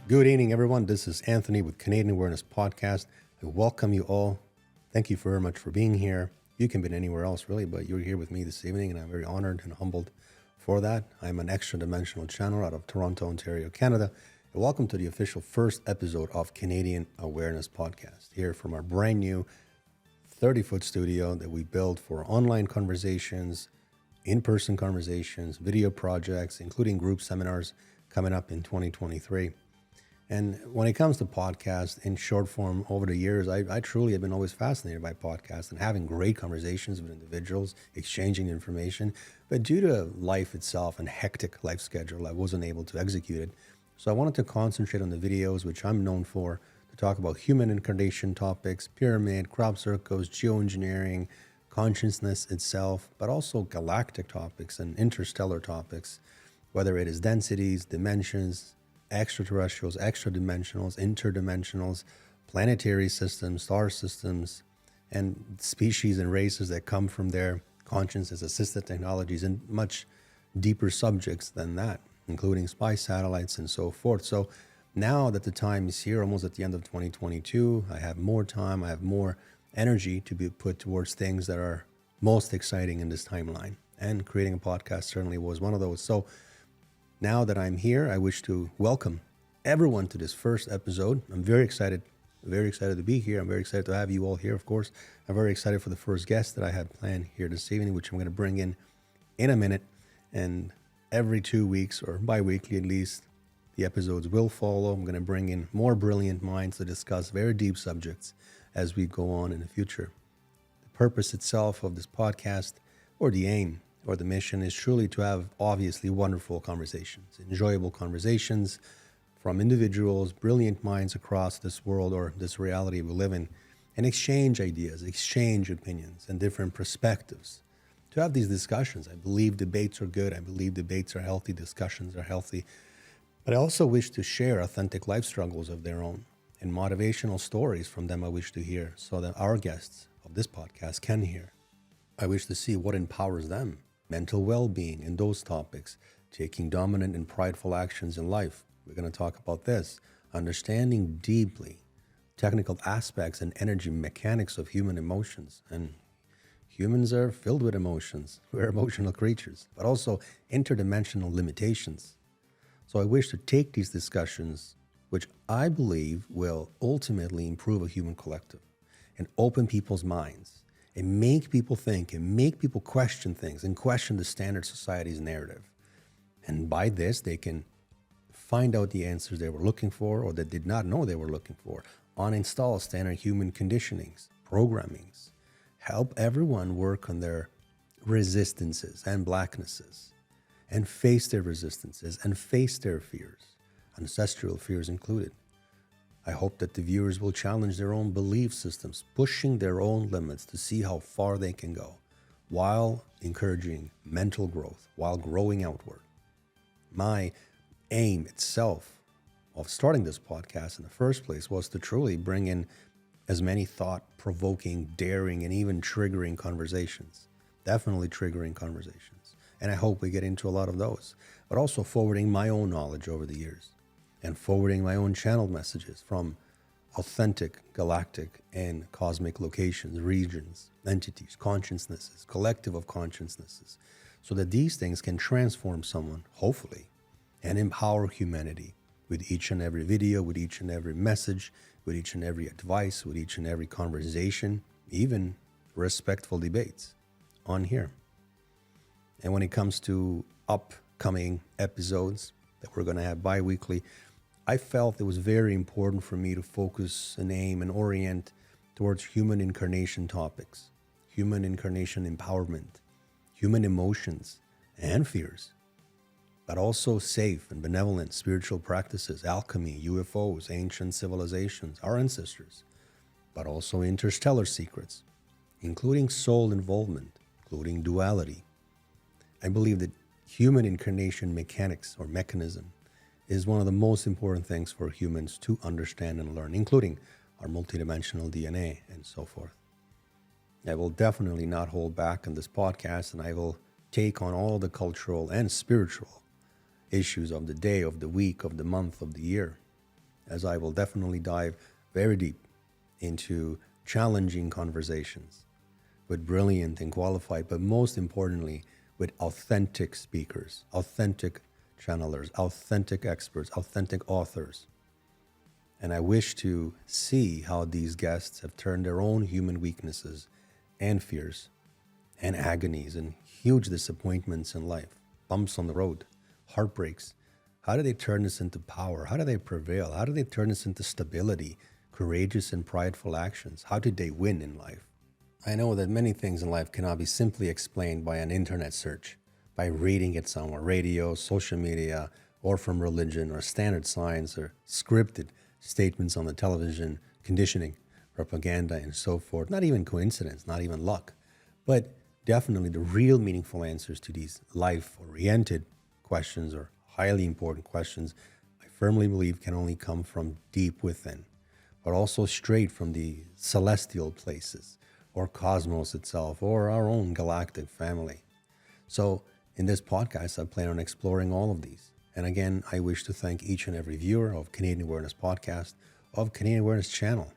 Good evening, everyone. This is Anthony with Canadian Awareness Podcast. I welcome you all. Thank you very much for being here. You can be anywhere else, really, but you're here with me this evening, and I'm very honored and humbled for that. I'm an extra-dimensional channel out of Toronto, Ontario, Canada. And welcome to the official first episode of Canadian Awareness Podcast, here from our brand new 30-foot studio that we built for online conversations, in-person conversations, video projects, including group seminars coming up in 2023. And when it comes to podcasts in short form over the years, I truly have been always fascinated by podcasts and having great conversations with individuals, exchanging information. But due to life itself and hectic life schedule, I wasn't able to execute it. So I wanted to concentrate on the videos, which I'm known for, to talk about human incarnation topics, pyramid, crop circles, geoengineering, consciousness itself, but also galactic topics and interstellar topics, whether it is densities, dimensions, extraterrestrials, extra-dimensionals, interdimensionals, planetary systems, star systems, and species and races that come from their consciousness-assisted technologies, and much deeper subjects than that, including spy satellites and so forth. So now that the time is here, almost at the end of 2022, I have more time, I have more energy to be put towards things that are most exciting in this timeline. And creating a podcast certainly was one of those. So now that I'm here, I wish to welcome everyone to this first episode. I'm very excited to be here. I'm very excited to have you all here, of course. I'm very excited for the first guest that I had planned here this evening, which I'm going to bring in a minute. And every 2 weeks, or bi-weekly at least, the episodes will follow. I'm going to bring in more brilliant minds to discuss very deep subjects as we go on in the future. The purpose itself of this podcast, or the aim, or the mission, is truly to have obviously wonderful conversations, enjoyable conversations from individuals, brilliant minds across this world or this reality we live in, and exchange ideas, exchange opinions and different perspectives. To have these discussions, I believe debates are good. I believe debates are healthy, discussions are healthy. But I also wish to share authentic life struggles of their own and motivational stories from them I wish to hear, so that our guests of this podcast can hear. I wish to see what empowers them. Mental well-being and those topics, taking dominant and prideful actions in life. We're going to talk about this, understanding deeply technical aspects and energy mechanics of human emotions. And humans are filled with emotions. We're emotional creatures, but also interdimensional limitations. So I wish to take these discussions, which I believe will ultimately improve a human collective and open people's minds, and make people think, and make people question things, and question the standard society's narrative. And by this, they can find out the answers they were looking for, or that did not know they were looking for, uninstall standard human conditionings, programmings, help everyone work on their resistances and blacknesses, and face their resistances, and face their fears, ancestral fears included. I hope that the viewers will challenge their own belief systems, pushing their own limits to see how far they can go, while encouraging mental growth, while growing outward. My aim itself of starting this podcast in the first place was to truly bring in as many thought-provoking, daring, and even triggering conversations. Definitely triggering conversations. And I hope we get into a lot of those, but also forwarding my own knowledge over the years, and forwarding my own channeled messages from authentic, galactic, and cosmic locations, regions, entities, consciousnesses, collective of consciousnesses, so that these things can transform someone, hopefully, and empower humanity with each and every video, with each and every message, with each and every advice, with each and every conversation, even respectful debates on here. And when it comes to upcoming episodes that we're going to have bi-weekly, I felt it was very important for me to focus and aim and orient towards human incarnation topics, human incarnation empowerment, human emotions and fears, but also safe and benevolent spiritual practices, alchemy, UFOs, ancient civilizations, our ancestors, but also interstellar secrets, including soul involvement, including duality. I believe that human incarnation mechanics or mechanism is one of the most important things for humans to understand and learn, including our multidimensional DNA and so forth. I will definitely not hold back on this podcast, and I will take on all the cultural and spiritual issues of the day, of the week, of the month, of the year. as I will definitely dive very deep into challenging conversations with brilliant and qualified, but most importantly, with authentic speakers, authentic channelers, authentic experts, authentic authors. And I wish to see how these guests have turned their own human weaknesses and fears and agonies and huge disappointments in life, bumps on the road, heartbreaks. How do they turn this into power? How do they prevail? How do they turn this into stability, courageous and prideful actions? How did they win in life? I know that many things in life cannot be simply explained by an internet search, by reading it somewhere, radio, social media, or from religion, or standard science, or scripted statements on the television, conditioning, propaganda, and so forth. Not even coincidence, not even luck, but definitely the real meaningful answers to these life-oriented questions or highly important questions, I firmly believe can only come from deep within, but also straight from the celestial places or cosmos itself or our own galactic family. So, in this podcast, I plan on exploring all of these. And again, I wish to thank each and every viewer of Canadian Awareness Podcast, of Canadian Awareness Channel.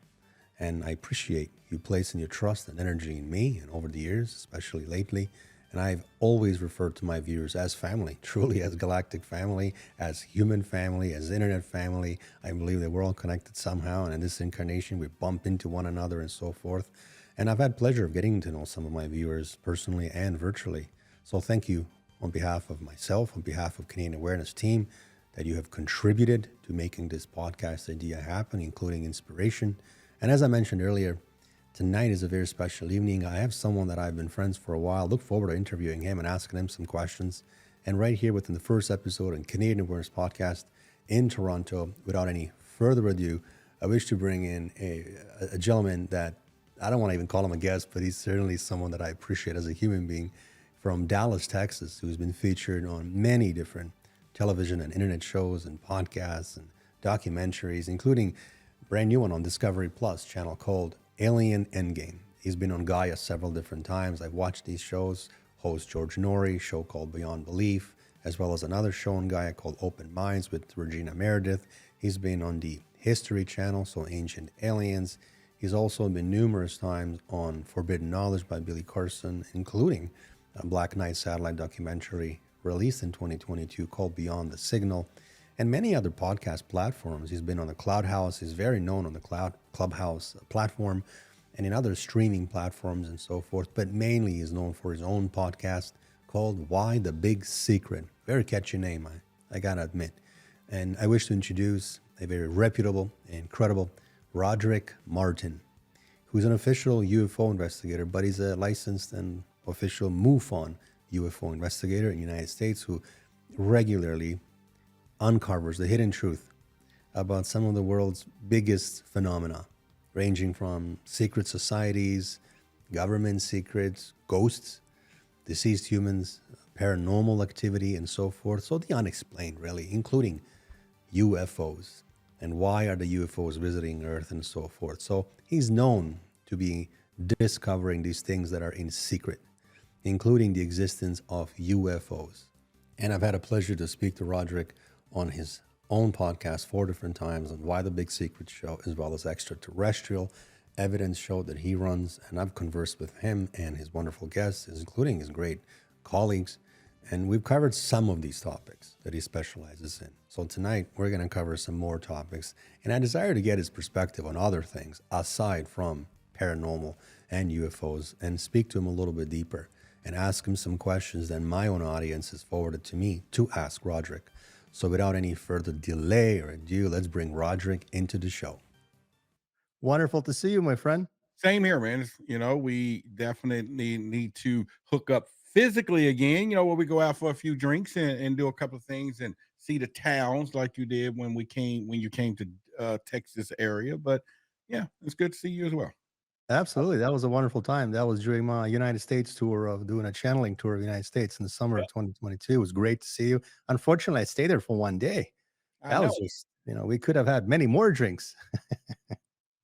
And I appreciate you placing your trust and energy in me and over the years, especially lately. And I've always referred to my viewers as family, truly as galactic family, as human family, as internet family. I believe that we're all connected somehow. And in this incarnation, we bump into one another and so forth. And I've had pleasure of getting to know some of my viewers personally and virtually. So thank you on behalf of myself, on behalf of Canadian Awareness team, that you have contributed to making this podcast idea happen, including inspiration. And as I mentioned earlier, tonight is a very special evening. I have someone that I've been friends for a while. Look forward to interviewing him and asking him some questions. And right here within the first episode in Canadian Awareness Podcast in Toronto, without any further ado, I wish to bring in a gentleman that I don't want to even call him a guest, but he's certainly someone that I appreciate as a human being from Dallas, Texas, who's been featured on many different television and internet shows and podcasts and documentaries, including a brand new one on Discovery Plus channel called Alien Endgame. He's been on Gaia several different times. I've watched these shows. Host George Norrie, show called Beyond Belief, as well as another show on Gaia called Open Minds with Regina Meredith. He's been on the History Channel, so Ancient Aliens. He's also been numerous times on Forbidden Knowledge by Billy Carson, including a Black Knight satellite documentary released in 2022 called Beyond the Signal, and many other podcast platforms. He's been on the Cloud House. He's very known on the Clubhouse platform and in other streaming platforms and so forth, but mainly he's known for his own podcast called Why the Big Secret. Very catchy name, I gotta admit. And I wish to introduce a very reputable and credible Roderick Martin, who's an official UFO investigator, but he's a licensed and official MUFON UFO investigator in the United States who regularly uncovers the hidden truth about some of the world's biggest phenomena, ranging from secret societies, government secrets, ghosts, deceased humans, paranormal activity, and so forth. So the unexplained, really, including UFOs and why are the UFOs visiting Earth and so forth. So he's known to be discovering these things that are in secret, including the existence of UFOs. And I've had a pleasure to speak to Roderick on his own podcast 4 different times on Why the Big Secret show, as well as extraterrestrial evidence show that he runs. And I've conversed with him and his wonderful guests, including his great colleagues. And we've covered some of these topics that he specializes in. So tonight we're going to cover some more topics. And I desire to get his perspective on other things aside from paranormal and UFOs and speak to him a little bit deeper and ask him some questions that my own audience has forwarded to me to ask Roderick. So without any further delay or ado, let's bring Roderick into the show. Wonderful to see you, my friend. Same here, man. We definitely need to hook up physically again, where we go out for a few drinks and do a couple of things and see the towns like you did when you came to Texas area. But yeah, it's good to see you as well. Absolutely. That was a wonderful time. That was during my United States tour of doing a channeling tour of the United States in the summer of 2022. It was great to see you. Unfortunately, I stayed there for one day. I That know, was just, we could have had many more drinks.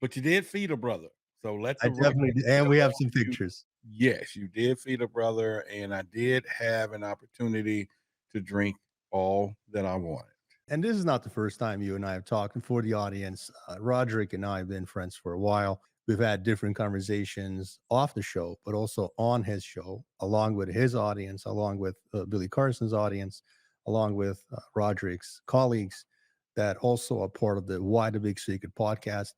but you did feed a brother. So let I the record definitely did. And show we have some you. pictures. Yes, you did feed a brother, and I did have an opportunity to drink all that I wanted. And this is not the first time you and I have talked. And for the audience, Roderick and I have been friends for a while. We've had different conversations off the show, but also on his show, along with his audience, along with Billy Carson's audience, along with Roderick's colleagues that also are part of the Why the Big Secret podcast.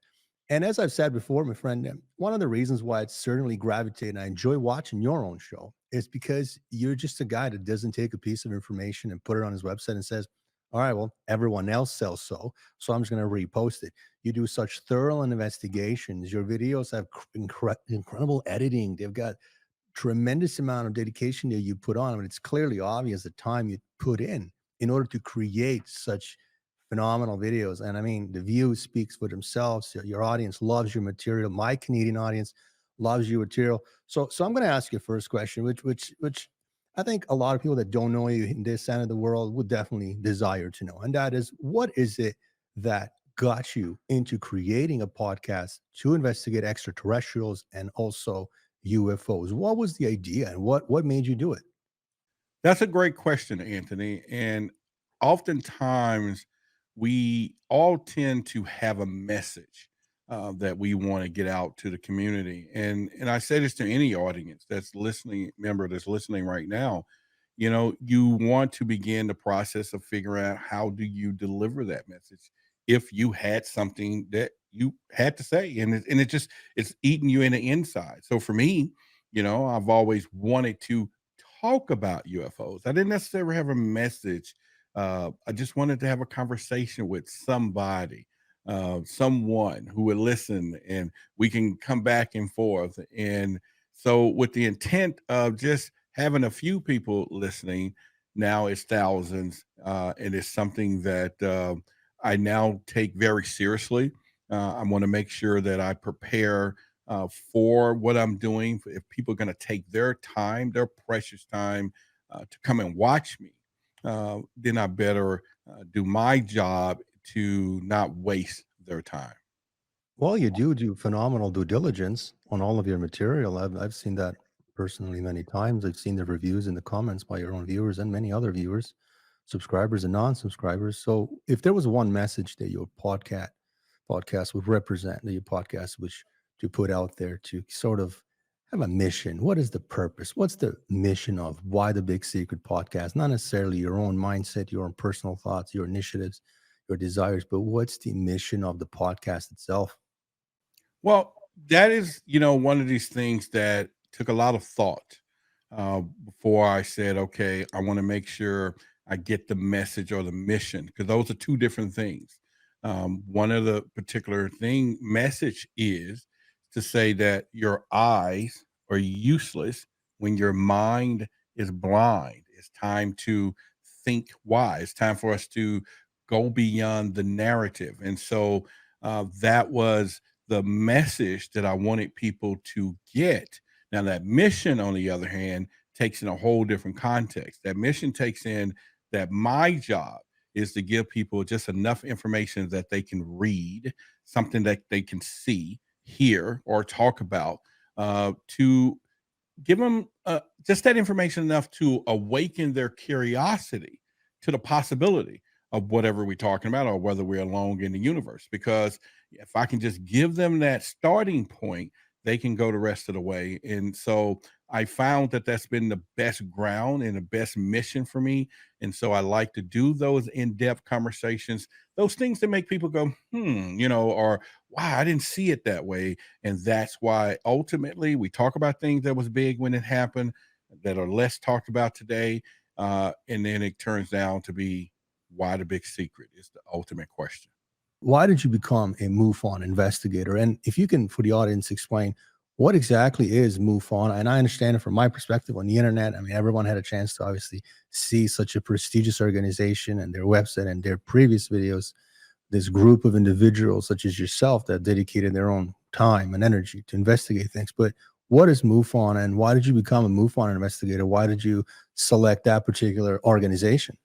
And as I've said before, my friend, one of the reasons why it's certainly gravitated and I enjoy watching your own show is because you're just a guy that doesn't take a piece of information and put it on his website and says, all right, well, everyone else sells so I'm just going to repost it. You do such thorough investigations. Your videos have incredible editing. They've got tremendous amount of dedication that you put on. I mean, it's clearly obvious the time you put in order to create such phenomenal videos. And I mean, the views speaks for themselves. Your audience loves your material. My Canadian audience loves your material. So I'm going to ask you first question, which I think a lot of people that don't know you in this end of the world would definitely desire to know. And that is, what is it that got you into creating a podcast to investigate extraterrestrials and also UFOs? What was the idea and what made you do it? That's a great question, Anthony. And oftentimes we all tend to have a message that we want to get out to the community. And I say this to any audience that's listening, member that's listening right now. You know, you want to begin the process of figuring out how do you deliver that message if you had something that you had to say, and it just it's eating you in the inside. So for me, you know, I've always wanted to talk about UFOs. I didn't necessarily have a message. I just wanted to have a conversation with somebody, someone who would listen, and we can come back and forth. And so, with the intent of just having a few people listening, now it's thousands, and it's something that I now take very seriously. I want to make sure that I prepare for what I'm doing. If people are going to take their time, their precious time, to come and watch me, then I better do my job to not waste their time. Well, you do phenomenal due diligence on all of your material. I've seen that personally many times. I've seen the reviews in the comments by your own viewers and many other viewers, subscribers and non-subscribers. So if there was one message that your podcast would represent, that your podcast which to put out there to sort of have a mission, what is the purpose? What's the mission of Why the Big Secret podcast? Not necessarily your own mindset, your own personal thoughts, your initiatives, your desires, but what's the mission of the podcast itself? Well, that is, you know, one of these things that took a lot of thought before I said, okay, I want to make sure I get the message or the mission, because those are two different things. One of the particular thing message is to say that your eyes are useless when your mind is blind. It's time to think wise. It's time for us to go beyond the narrative. And so that was the message that I wanted people to get. Now, that mission, on the other hand, takes in a whole different context. That mission takes in that my job is to give people just enough information that they can read, something that they can see, hear, or talk about, to give them just that information enough to awaken their curiosity to the possibility of whatever we're talking about, or whether we're alone in the universe. Because if I can just give them that starting point, they can go the rest of the way. And so I found that that's been the best ground and the best mission for me. And so I like to do those in-depth conversations, those things that make people go, you know, or wow, I didn't see it that way. And that's why ultimately we talk about things that was big when it happened, that are less talked about today. And then it turns down to be, why the big secret is the ultimate question. Why did you become a MUFON investigator? And if you can, for the audience, explain what exactly is MUFON. And I understand it from my perspective on the internet. I mean, everyone had a chance to obviously see such a prestigious organization and their website and their previous videos. This group of individuals, such as yourself, that dedicated their own time and energy to investigate things. But what is MUFON, and why did you become a MUFON investigator? Why did you select that particular organization?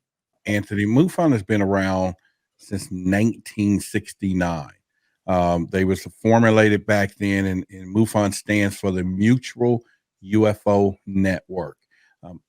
Anthony, MUFON has been around since 1969. They was formulated back then, and MUFON stands for the Mutual UFO Network.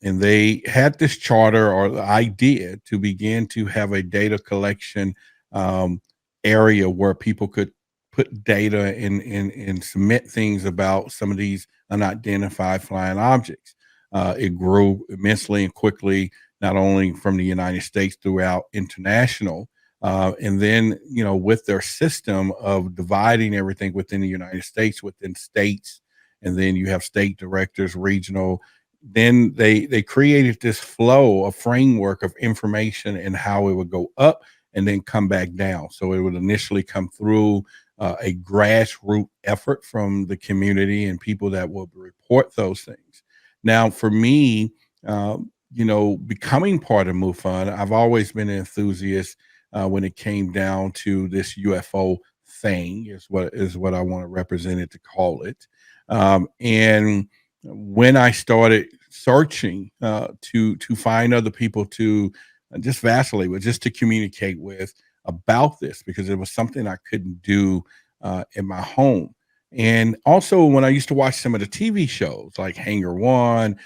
And they had this charter or the idea to begin to have a data collection um, area where people could put data and submit things about some of these unidentified flying objects. It grew immensely and quickly, not only from the United States throughout international. And then, with their system of dividing everything within the United States, within states, and then you have state directors, regional, then they created this flow, a framework of information and how it would go up and then come back down. So it would initially come through a grassroots effort from the community and people that will report those things. Now, for me, becoming part of MUFON, I've always been an enthusiast when it came down to this UFO thing, is what I want to represent it to call it. And when I started searching to find other people to just vacillate with, just to communicate with about this, because it was something I couldn't do in my home. And also, when I used to watch some of the TV shows like Hanger One,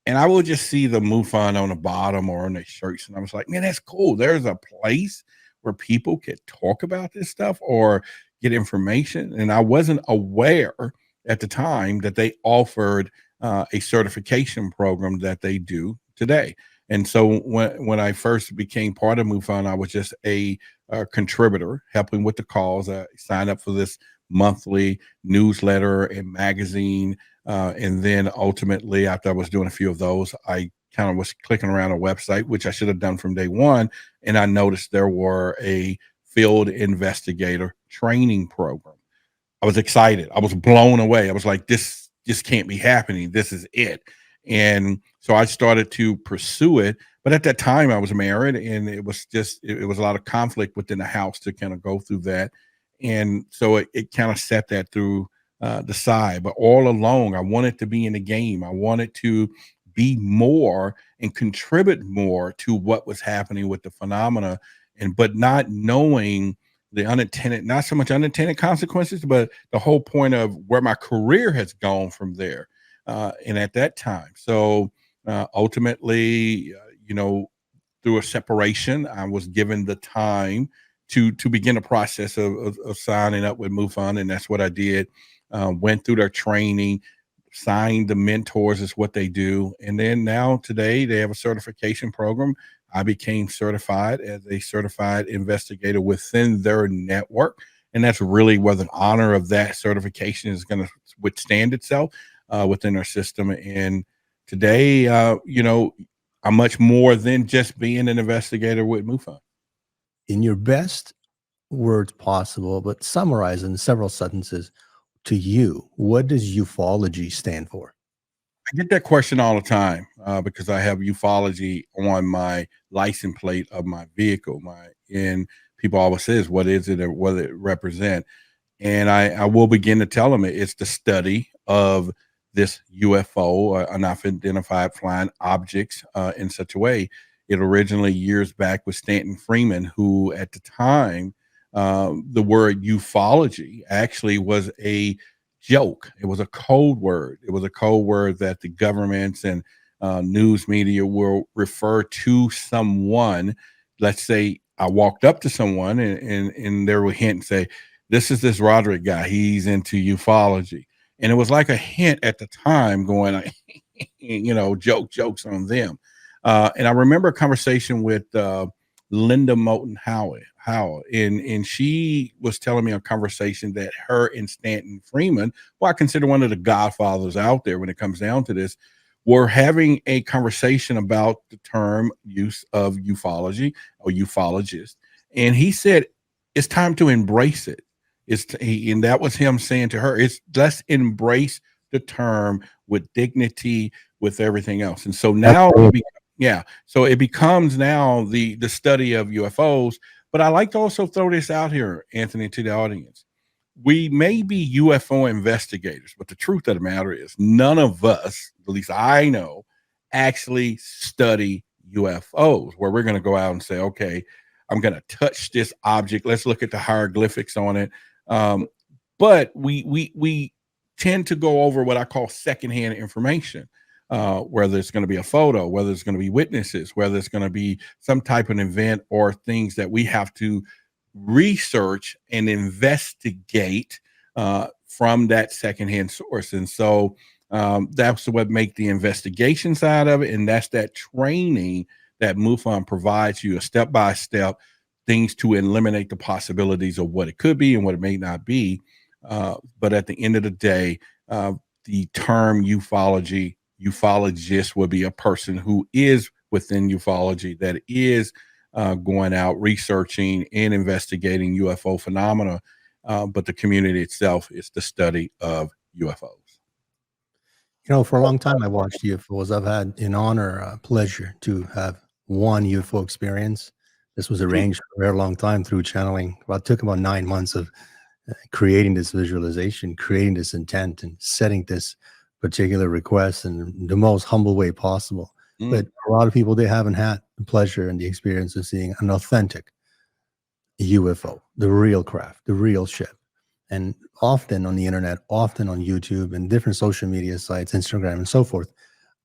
and I would just see the MUFON on the bottom or on their shirts, and I was like, man, that's cool. There's a place where people could talk about this stuff or get information. And I wasn't aware at the time that they offered a certification program that they do today. And so when I first became part of MUFON, I was just a contributor helping with the cause. I signed up for this monthly newsletter and magazine. And then ultimately, after I was doing a few of those, I kind of was clicking around a website, which I should have done from day one. And I noticed there were a field investigator training program. I was excited. I was blown away. I was like, this just can't be happening. This is it. And so I started to pursue it. But at that time, I was married, and it was a lot of conflict within the house to kind of go through that. And so it kind of set that through the side. But all along, I wanted to be in the game. I wanted to be more and contribute more to what was happening with the phenomena, but not knowing the unintended, not so much unintended consequences, but the whole point of where my career has gone from there. And at that time, so ultimately, through a separation, I was given the time to begin a process of signing up with MUFON, and that's what I did. Went through their training, signed the mentors is what they do, and then now today they have a certification program. I became certified as a certified investigator within their network, and that's really where the honor of that certification is going to withstand itself within our system. And today, I'm much more than just being an investigator with MUFON. In your best words possible, but summarize in several sentences, to you, what does ufology stand for? I get that question all the time because I have ufology on my license plate of my vehicle. And people always says, "What is it, or what does it represent?" And I will begin to tell them it's the study of this UFO, unidentified flying objects, in such a way. It originally, years back, was Stanton Freeman, who at the time, the word ufology actually was a joke. It was a code word. It was a code word that the governments and news media will refer to someone. Let's say I walked up to someone and there would hint and say, this is this Roderick guy. He's into ufology. And it was like a hint at the time going, jokes on them. And I remember a conversation with Linda Moulton Howell, and she was telling me a conversation that her and Stanton Freeman, who I consider one of the godfathers out there when it comes down to this, were having a conversation about the term use of ufology or ufologist. And he said, it's time to embrace it. And that was him saying to her, let's embrace the term with dignity, with everything else. And so now, so it becomes now the study of UFOs. But I like to also throw this out here, Anthony, to the audience. We may be UFO investigators, but the truth of the matter is none of us, at least I know, actually study UFOs, where we're going to go out and say, okay, I'm going to touch this object. Let's look at the hieroglyphics on it. But we tend to go over what I call secondhand information. whether it's going to be a photo, whether it's going to be witnesses, whether it's going to be some type of event or things that we have to research and investigate from that secondhand source. And so that's what make the investigation side of it. And that's that training that MUFON provides you, a step-by-step things to eliminate the possibilities of what it could be and what it may not be. But at the end of the day, the term ufologist will be a person who is within ufology, that is going out researching and investigating UFO phenomena. But the community itself is the study of UFOs. You know, for a long time, I watched UFOs. I've had an honor, pleasure to have one UFO experience. This was arranged for a very long time through channeling. Well, it took about 9 months of creating this visualization, creating this intent, and setting this particular request in the most humble way possible. But a lot of people, they haven't had the pleasure and the experience of seeing an authentic UFO, the real craft, the real ship. And often on the internet, often on YouTube and different social media sites, Instagram and so forth,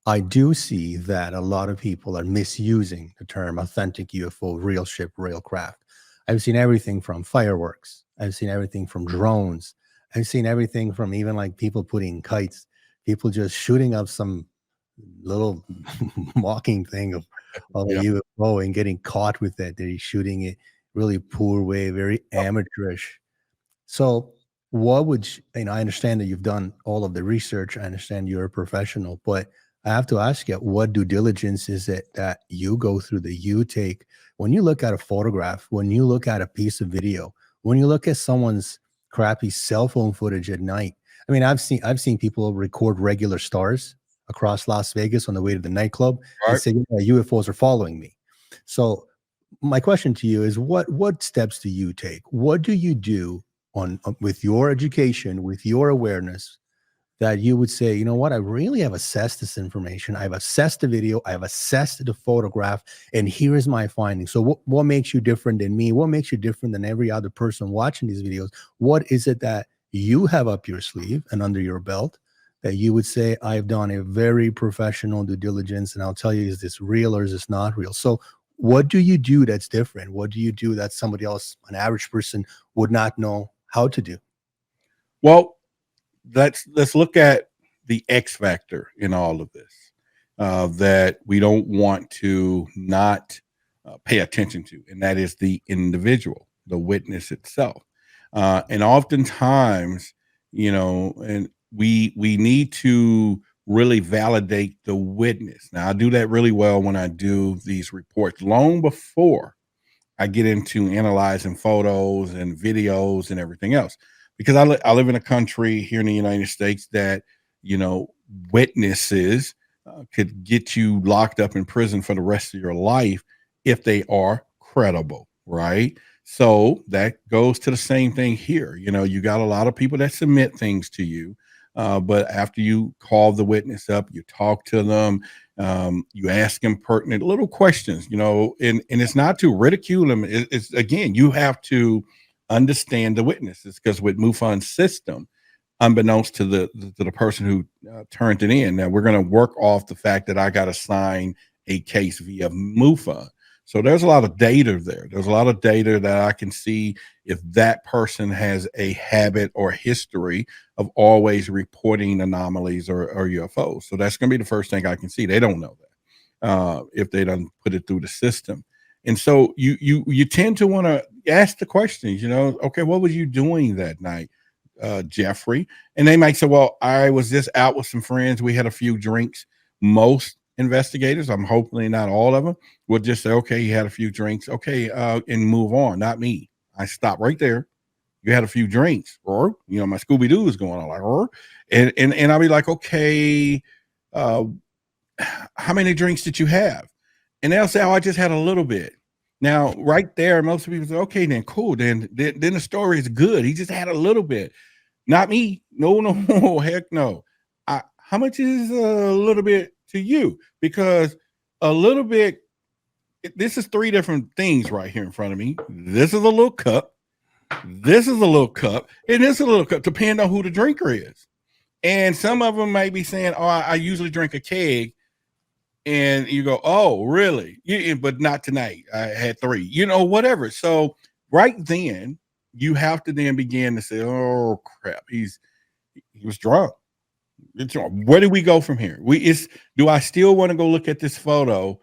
I do see that a lot of people are misusing the term authentic UFO, real ship, real craft. I've seen everything from fireworks. I've seen everything from drones. I've seen everything from even like people putting kites, people just shooting up some little mocking thing of a UFO and getting caught with it. They're shooting it really poor way, very amateurish. So what would I understand that you've done all of the research. I understand you're a professional, but I have to ask you, what due diligence is it that you go through, that you take when you look at a photograph, when you look at a piece of video, when you look at someone's crappy cell phone footage at night? I mean, I've seen people record regular stars across Las Vegas on the way to the nightclub and say, yeah, UFOs are following me. So my question to you is, what steps do you take? What do you do on with your education, with your awareness, that you would say, you know what, I really have assessed this information. I've assessed the video. I've assessed the photograph, and here is my findings. So what makes you different than me? What makes you different than every other person watching these videos? What is it that you have up your sleeve and under your belt that you would say, I've done a very professional due diligence, and I'll tell you, is this real or is this not real? So what do you do that's different? What do you do that somebody else, an average person, would not know how to do? Well, let's look at the X factor in all of this that we don't want to not pay attention to, and that is the individual, the witness itself. And oftentimes, and we need to really validate the witness. Now, I do that really well when I do these reports long before I get into analyzing photos and videos and everything else, because I live in a country here in the United States that, witnesses could get you locked up in prison for the rest of your life if they are credible, right? So that goes to the same thing here. You got a lot of people that submit things to you, but after you call the witness up, you talk to them, you ask them pertinent little questions, and it's not to ridicule them. It's again, you have to understand the witnesses, because with MUFON's system, unbeknownst to the person who turned it in, now we're going to work off the fact that I got assigned a case via MUFON. So there's a lot of data there. There's a lot of data that I can see if that person has a habit or history of always reporting anomalies or UFOs. So that's going to be the first thing I can see. They don't know that if they don't put it through the system. And so you tend to want to ask the questions, okay, what was you doing that night, Jeffrey? And they might say, well, I was just out with some friends. We had a few drinks. Most investigators, I'm hopefully not all of them, will just say, okay, you had a few drinks. Okay. And move on. Not me. I stop right there. You had a few drinks, or, my Scooby-Doo is going on, like, or, and I'll be like, okay, how many drinks did you have? And they'll say, oh, I just had a little bit. Now, right there, most people say, okay, then cool. Then the story is good. He just had a little bit. Not me. No, heck no. How much is a little bit to you? Because a little bit, this is three different things right here in front of me. This is a little cup. This is a little cup. And this is a little cup, depending on who the drinker is. And some of them may be saying, oh, I usually drink a keg. And you go, oh, really? But not tonight. I had 3, whatever. So right then, you have to then begin to say, oh, crap, he was drunk. Where do we go from here? Do I still want to go look at this photo?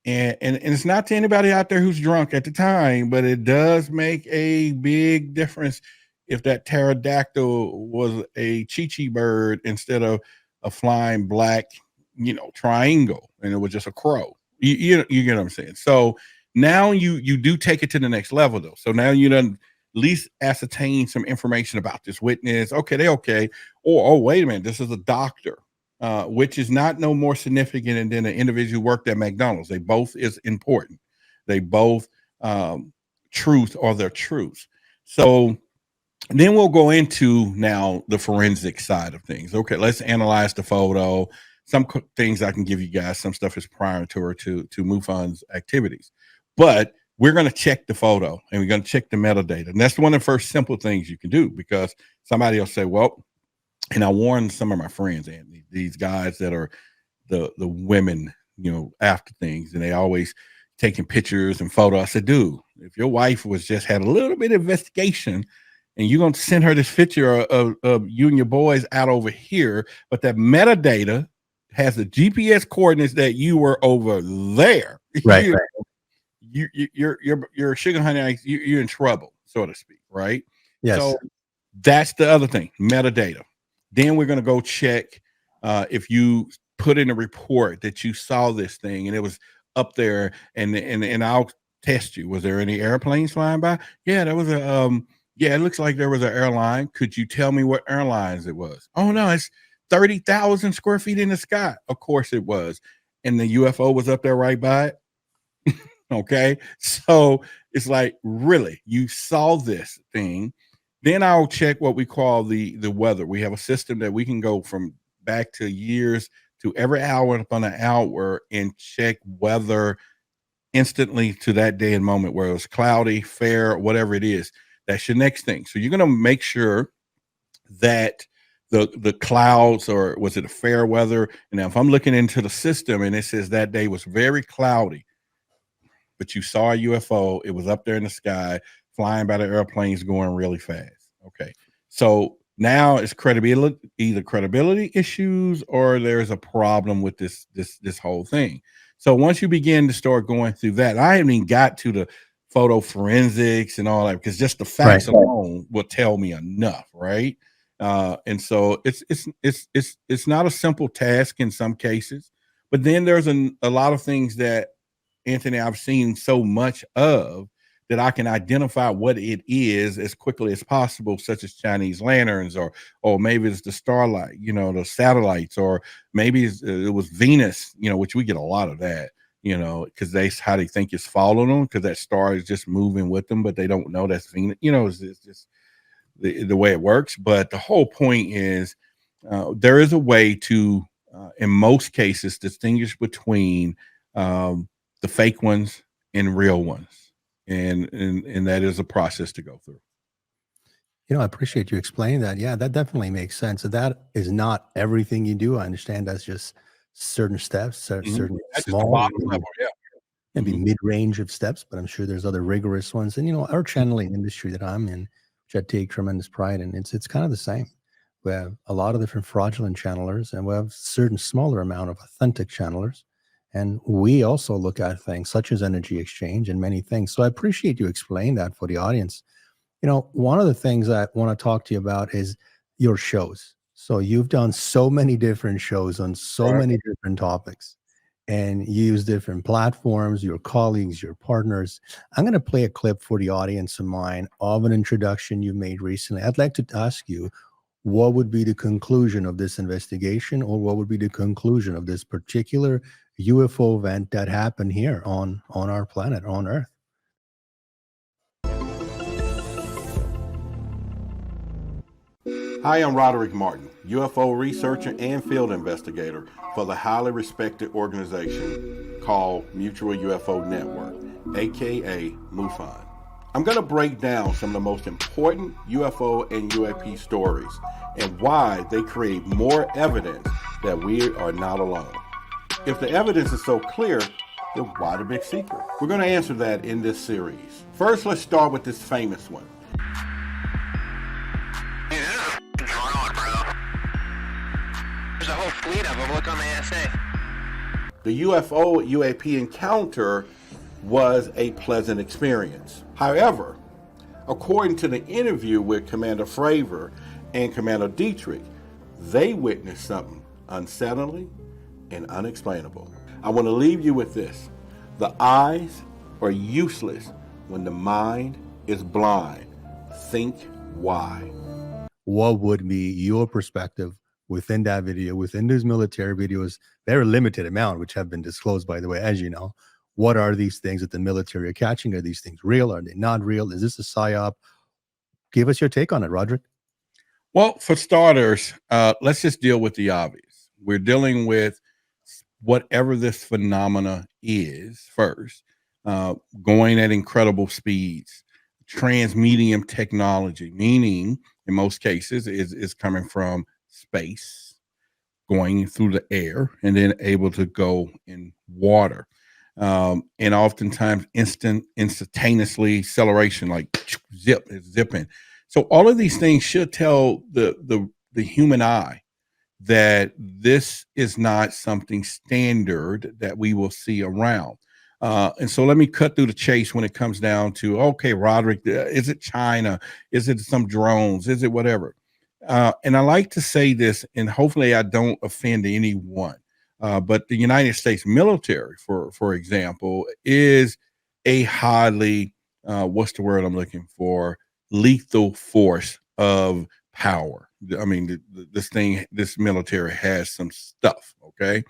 And it's not to anybody out there who's drunk at the time, but it does make a big difference if that pterodactyl was a chi-chi bird instead of a flying black, triangle, and it was just a crow. You get what I'm saying? So now you do take it to the next level, though. So now you done at least ascertain some information about this witness. Okay, they okay. Or, oh, wait a minute, this is a doctor. Which is not no more significant than an individual who worked at McDonald's. They both is important. They both truth are their truth. So then we'll go into now the forensic side of things. Okay, let's analyze the photo. Some things I can give you guys. Some stuff is prior to MUFON's activities, but we're going to check the photo and we're going to check the metadata. And that's one of the first simple things you can do, because somebody will say, well, and I warn some of my friends, Anthony, these guys that are the women, after things, and they always taking pictures and photos. I said, dude, if your wife had a little bit of investigation and you're going to send her this picture of you and your boys out over here, but that metadata has the GPS coordinates that you were over there. Right. You're sugar honey, you're in trouble, so to speak, right? Yes. So that's the other thing, metadata. Then we're going to go check if you put in a report that you saw this thing and it was up there, and I'll test you. Was there any airplanes flying by? Yeah, there was it looks like there was an airline. Could you tell me what airlines it was? Oh, no, it's 30,000 square feet in the sky. Of course it was. And the UFO was up there right by it. Okay. So it's like, really, you saw this thing. Then I'll check what we call the weather. We have a system that we can go from back to years to every hour upon an hour and check weather instantly to that day and moment, where it was cloudy, fair, whatever it is. That's your next thing. So you're going to make sure that the clouds, or was it a fair weather? And now if I'm looking into the system and it says that day was very cloudy, but you saw a UFO, it was up there in the sky, flying by the airplanes going really fast. Okay. So now it's either credibility issues or there's a problem with this whole thing. So once you begin to start going through that, I haven't even got to the photo forensics and all that, because just the facts alone will tell me enough. Right. And so it's not a simple task in some cases, but then there's a lot of things that, Anthony, I've seen so much of that I can identify what it is as quickly as possible, such as Chinese lanterns, or maybe it's the starlight, the satellites, or maybe it was Venus, which we get a lot of that, because that's how they think it's following them, because that star is just moving with them, but they don't know that's Venus. It's just the way it works. But the whole point is there is a way to, in most cases, distinguish between the fake ones and real ones. And that is a process to go through. I appreciate you explaining that. Yeah, that definitely makes sense. So that is not everything you do. I understand that's just certain steps, certain That's small, level, maybe mid-range of steps, but I'm sure there's other rigorous ones. And, our channeling industry that I'm in, which I take tremendous pride in, it's kind of the same. We have a lot of different fraudulent channelers, and we have certain smaller amount of authentic channelers. And we also look at things such as energy exchange and many things. So I appreciate you explaining that for the audience. One of the things I want to talk to you about is your shows. So you've done so many different shows on so many different topics, and you use different platforms, your colleagues, your partners. I'm going to play a clip for the audience of mine of an introduction you made recently. I'd like to ask you, what would be the conclusion of this investigation, or what would be the conclusion of this particular UFO event that happened here on our planet, on Earth? Hi, I'm Roderick Martin, UFO researcher and field investigator for the highly respected organization called Mutual UFO Network, aka MUFON. I'm going to break down some of the most important UFO and UAP stories and why they create more evidence that we are not alone. If the evidence is so clear, then why the big secret? We're going to answer that in this series. First, let's start with this famous one. There's a whole fleet of them. Look on the ASA. The UFO UAP encounter was a pleasant experience. However, according to the interview with Commander Fravor and Commander Dietrich, they witnessed something unsettling and unexplainable. I want to leave you with this. The eyes are useless when the mind is blind. Think why. What would be your perspective within that video, within those military videos, very limited amount, which have been disclosed, by the way, as you know? What are these things that the military are catching? Are these things real? Are they not real? Is this a psyop? Give us your take on it, Roderick. Well, for starters, let's just deal with the obvious. We're dealing with whatever this phenomena is first, going at incredible speeds, transmedium technology, meaning in most cases is coming from space, going through the air, and then able to go in water. And oftentimes instantaneously acceleration, like zipping. So all of these things should tell the human eye that this is not something standard that we will see around. And so let me cut through the chase when it comes down to, okay, Roderick, is it China? Is it some drones? Is it whatever? And I like to say this, and hopefully I don't offend anyone. But the United States military, for example, is a highly, what's the word I'm looking for? Lethal force of power. I mean, this military has some stuff, okay?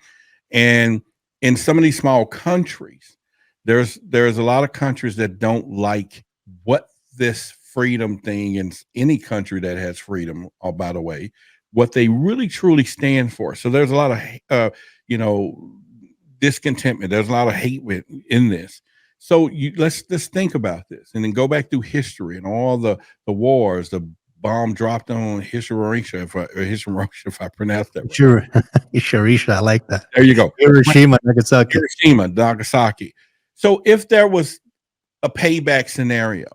And in some of these small countries, there's a lot of countries that don't like what this freedom thing in any country that has freedom, by the way, what they really truly stand for. So there's a lot of discontentment. There's a lot of hate in this. So let's think about this, and then go back through history and all the wars. The bomb dropped on Hiroshima, if I pronounced that right. Sure, Hiroshima, I like that. There you go. Hiroshima, Nagasaki. Hiroshima, Nagasaki. So if there was a payback scenario,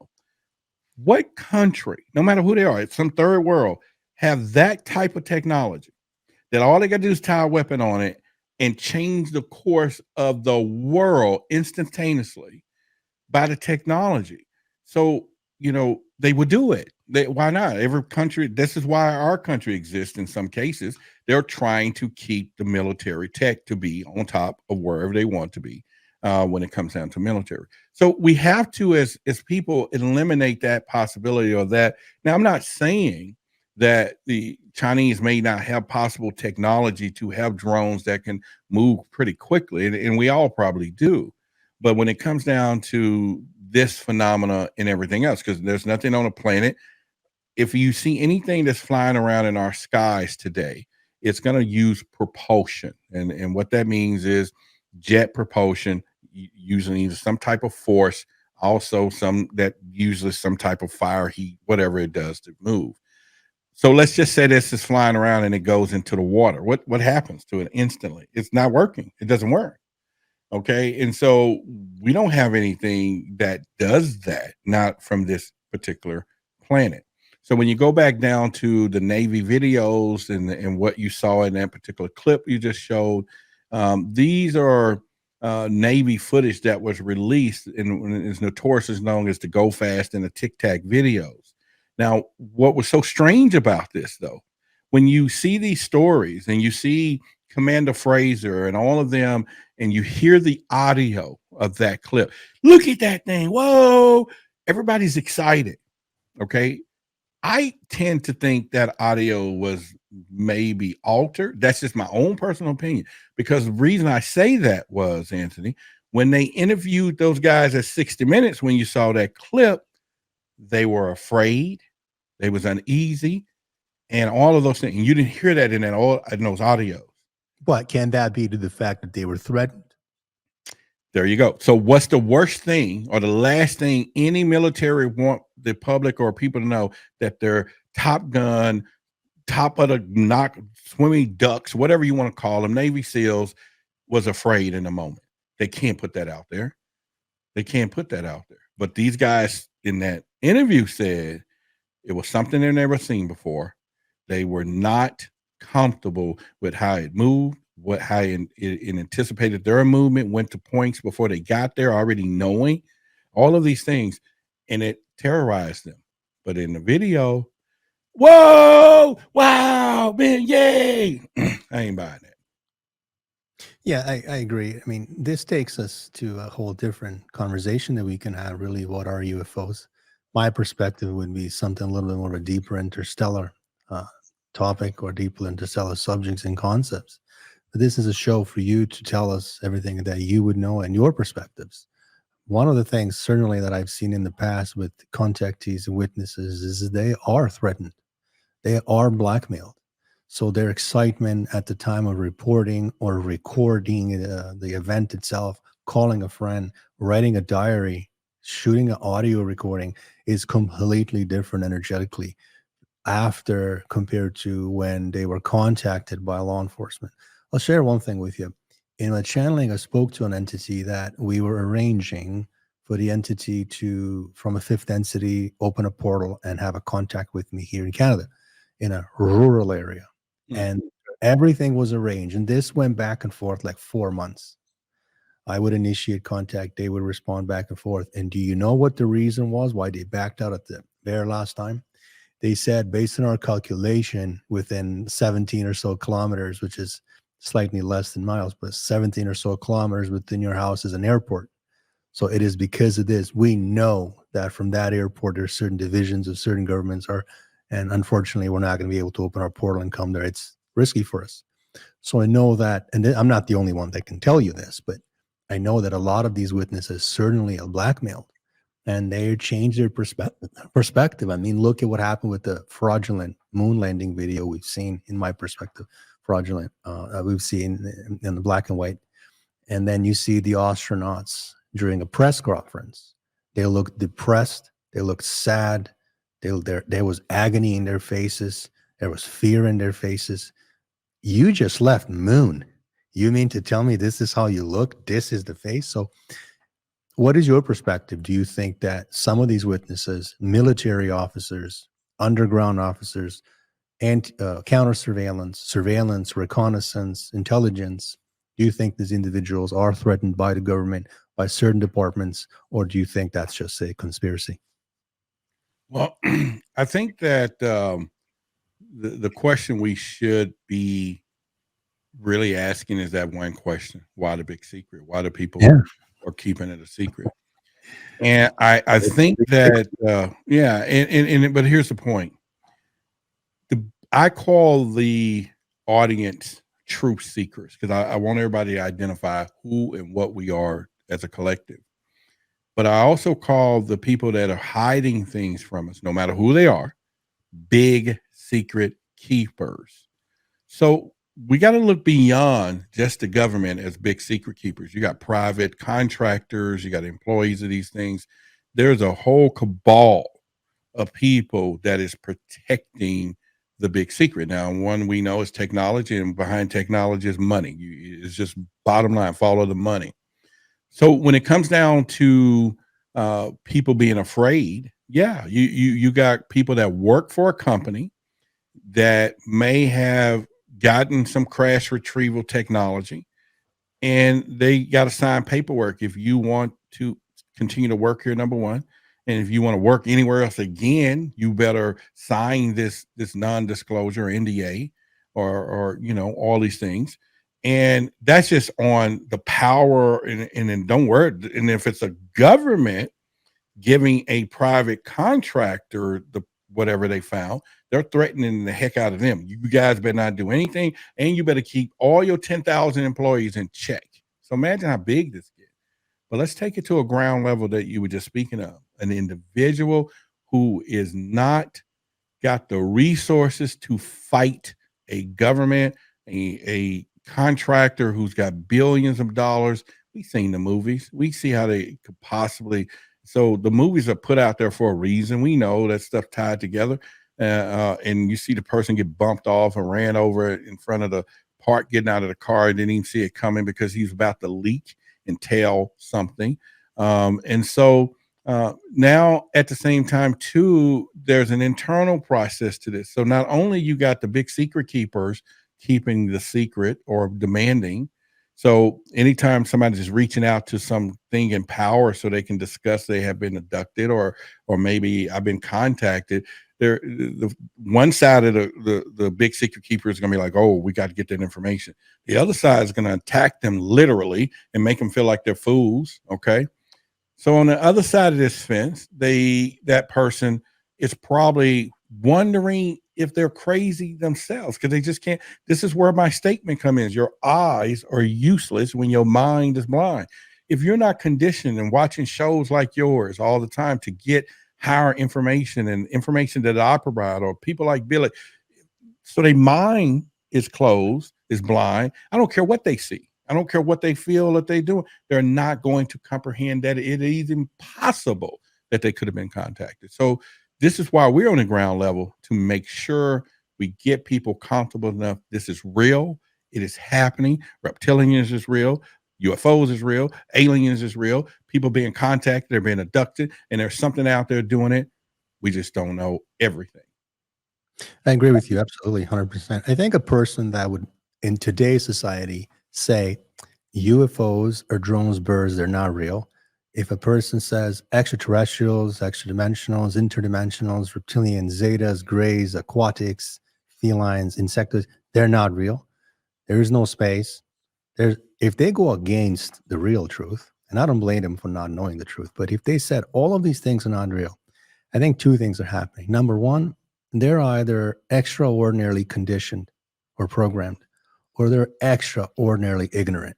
what country, no matter who they are, it's some third world, have that type of technology that all they got to do is tie a weapon on it and change the course of the world instantaneously by the technology? So, they would do it. Why not? Every country, this is why our country exists in some cases. They're trying to keep the military tech to be on top of wherever they want to be when it comes down to military. So we have to, as people, eliminate that possibility of that. Now, I'm not saying that the Chinese may not have possible technology to have drones that can move pretty quickly, and we all probably do. But when it comes down to this phenomena and everything else, because there's nothing on the planet, if you see anything that's flying around in our skies today, it's going to use propulsion. And what that means is jet propulsion, using either some type of force, also some that uses some type of fire, heat, whatever it does to move. So let's just say this is flying around and it goes into the water. What happens to it instantly? It's not working. It doesn't work. Okay. And so we don't have anything that does that, not from this particular planet. So when you go back down to the Navy videos and what you saw in that particular clip you just showed, these are Navy footage that was released and is notoriously known as the Go Fast and the Tic Tac videos. Now, what was so strange about this, though, when you see these stories and you see Commander Fraser and all of them, and you hear the audio of that clip, look at that thing. Whoa, everybody's excited. Okay. I tend to think that audio was maybe altered. That's just my own personal opinion, because the reason I say that was, Anthony, when they interviewed those guys at 60 Minutes, when you saw that clip, they were afraid, they was uneasy, and all of those things. And you didn't hear that in those audios. But can that be to the fact that they were threatened? There you go. So what's the worst thing or the last thing any military want the public or people to know? That their Top Gun, top of the knock, swimming ducks, whatever you want to call them, Navy SEALs, was afraid in the moment. They can't put that out there. They can't put that out there. But these guys in that interview said it was something they've never seen before. They were not comfortable with how it moved, how it anticipated their movement, went to points before they got there, already knowing all of these things, and it terrorized them. But in the video, whoa, wow, man, yay. I ain't buying that. Yeah, I agree. I mean, this takes us to a whole different conversation that we can have. Really, what are UFOs? My perspective would be something a little bit more of a deeper interstellar topic or deeper interstellar subjects and concepts. But this is a show for you to tell us everything that you would know and your perspectives. One of the things certainly that I've seen in the past with contactees and witnesses is they are threatened. They are blackmailed. So their excitement at the time of reporting or recording the event itself, calling a friend, writing a diary, shooting an audio recording is completely different energetically after compared to when they were contacted by law enforcement. I'll share one thing with you. In my channeling, I spoke to an entity that we were arranging for the entity to, from a fifth entity, open a portal and have a contact with me here in Canada in a rural area. And everything was arranged. And this went back and forth like 4 months. I would initiate contact. They would respond back and forth. And do you know what the reason was why they backed out at the very last time? They said, based on our calculation, within 17 or so kilometers, which is slightly less than miles, but 17 or so kilometers within your house is an airport. So it is because of this. We know that from that airport, there's certain divisions of certain governments are, and unfortunately, we're not going to be able to open our portal and come there. It's risky for us. So I know that, and I'm not the only one that can tell you this, but I know that a lot of these witnesses certainly are blackmailed, and they change their perspective. I mean, look at what happened with the fraudulent moon landing video we've seen, in my perspective, fraudulent, we've seen in the black and white. And then you see the astronauts during a press conference. They look depressed. They look sad. There was agony in their faces. There was fear in their faces. You just left moon. You mean to tell me this is how you look? This is the face? So what is your perspective? Do you think that some of these witnesses, military officers, underground officers, and counter surveillance, reconnaissance, intelligence, do you think these individuals are threatened by the government, by certain departments, or do you think that's just a conspiracy? Well, I think that the question we should be really asking is that one question: why the big secret? Why do people are keeping it a secret? And I think that but here's the point: I call the audience truth seekers, because I want everybody to identify who and what we are as a collective. But I also call the people that are hiding things from us, no matter who they are, big secret keepers. So we got to look beyond just the government as big secret keepers. You got private contractors, you got employees of these things. There's a whole cabal of people that is protecting the big secret. Now, one we know is technology, and behind technology is money. It's just bottom line, follow the money. So when it comes down to people being afraid, you got people that work for a company that may have gotten some crash retrieval technology, and they got to sign paperwork. If you want to continue to work here, number one, and if you want to work anywhere else again, you better sign this non-disclosure NDA or all these things. And that's just on the power. And then don't worry. And if it's a government giving a private contractor whatever they found, they're threatening the heck out of them. You guys better not do anything, and you better keep all your 10,000 employees in check. So imagine how big this gets. But let's take it to a ground level that you were just speaking of. An individual who is not got the resources to fight a government, a contractor who's got billions of dollars we've seen the movies. We see how they could possibly. So the movies are put out there for a reason. We know that stuff tied together, and you see the person get bumped off and ran over in front of the park, getting out of the car, and didn't even see it coming because he's about to leak and tell something. And so now at the same time too, there's an internal process to this. So not only you got the big secret keepers keeping the secret or demanding. So anytime somebody's just reaching out to something in power so they can discuss they have been abducted or maybe I've been contacted, the one side of the big secret keeper is going to be like, oh, we got to get that information. The other side is going to attack them literally and make them feel like they're fools. Okay. So on the other side of this fence, that person is probably wondering if they're crazy themselves because they just can't. This is where my statement comes in. Your eyes are useless when your mind is blind. If you're not conditioned and watching shows like yours all the time to get higher information and information that I provide or people like Billy, so their mind is closed, is blind. I don't care what they see. I don't care what they feel that they do. They're not going to comprehend that it is impossible that they could have been contacted. So this is why we're on the ground level to make sure we get people comfortable enough. This is real. It is happening. Reptilians is real. UFOs is real. Aliens is real. People being contacted, they're being abducted, and there's something out there doing it. We just don't know everything. I agree with you. Absolutely. 100%. I think a person that would, in today's society, say UFOs or drones, birds, they're not real. If a person says extraterrestrials, extra dimensionals, interdimensionals, reptilians, zetas, grays, aquatics, felines, insectoids, they're not real. There is no space. If they go against the real truth, and I don't blame them for not knowing the truth, but if they said all of these things are not real, I think two things are happening. Number one, they're either extraordinarily conditioned or programmed, or they're extraordinarily ignorant.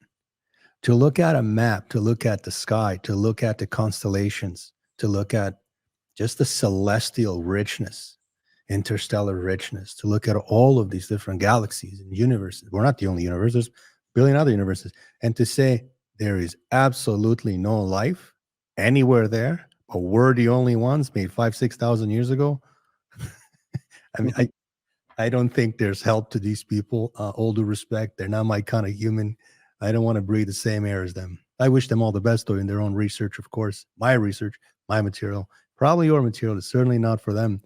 To look at a map, to look at the sky, to look at the constellations, to look at just the celestial richness, interstellar richness, to look at all of these different galaxies and universes. We're not the only universe. There's a billion other universes. And to say there is absolutely no life anywhere there, but we're the only ones made 5,000-6,000 years ago. I mean, I don't think there's help to these people. All due respect, they're not my kind of human. I don't want to breathe the same air as them. I wish them all the best, though, in their own research, of course. My research, my material, probably your material is certainly not for them.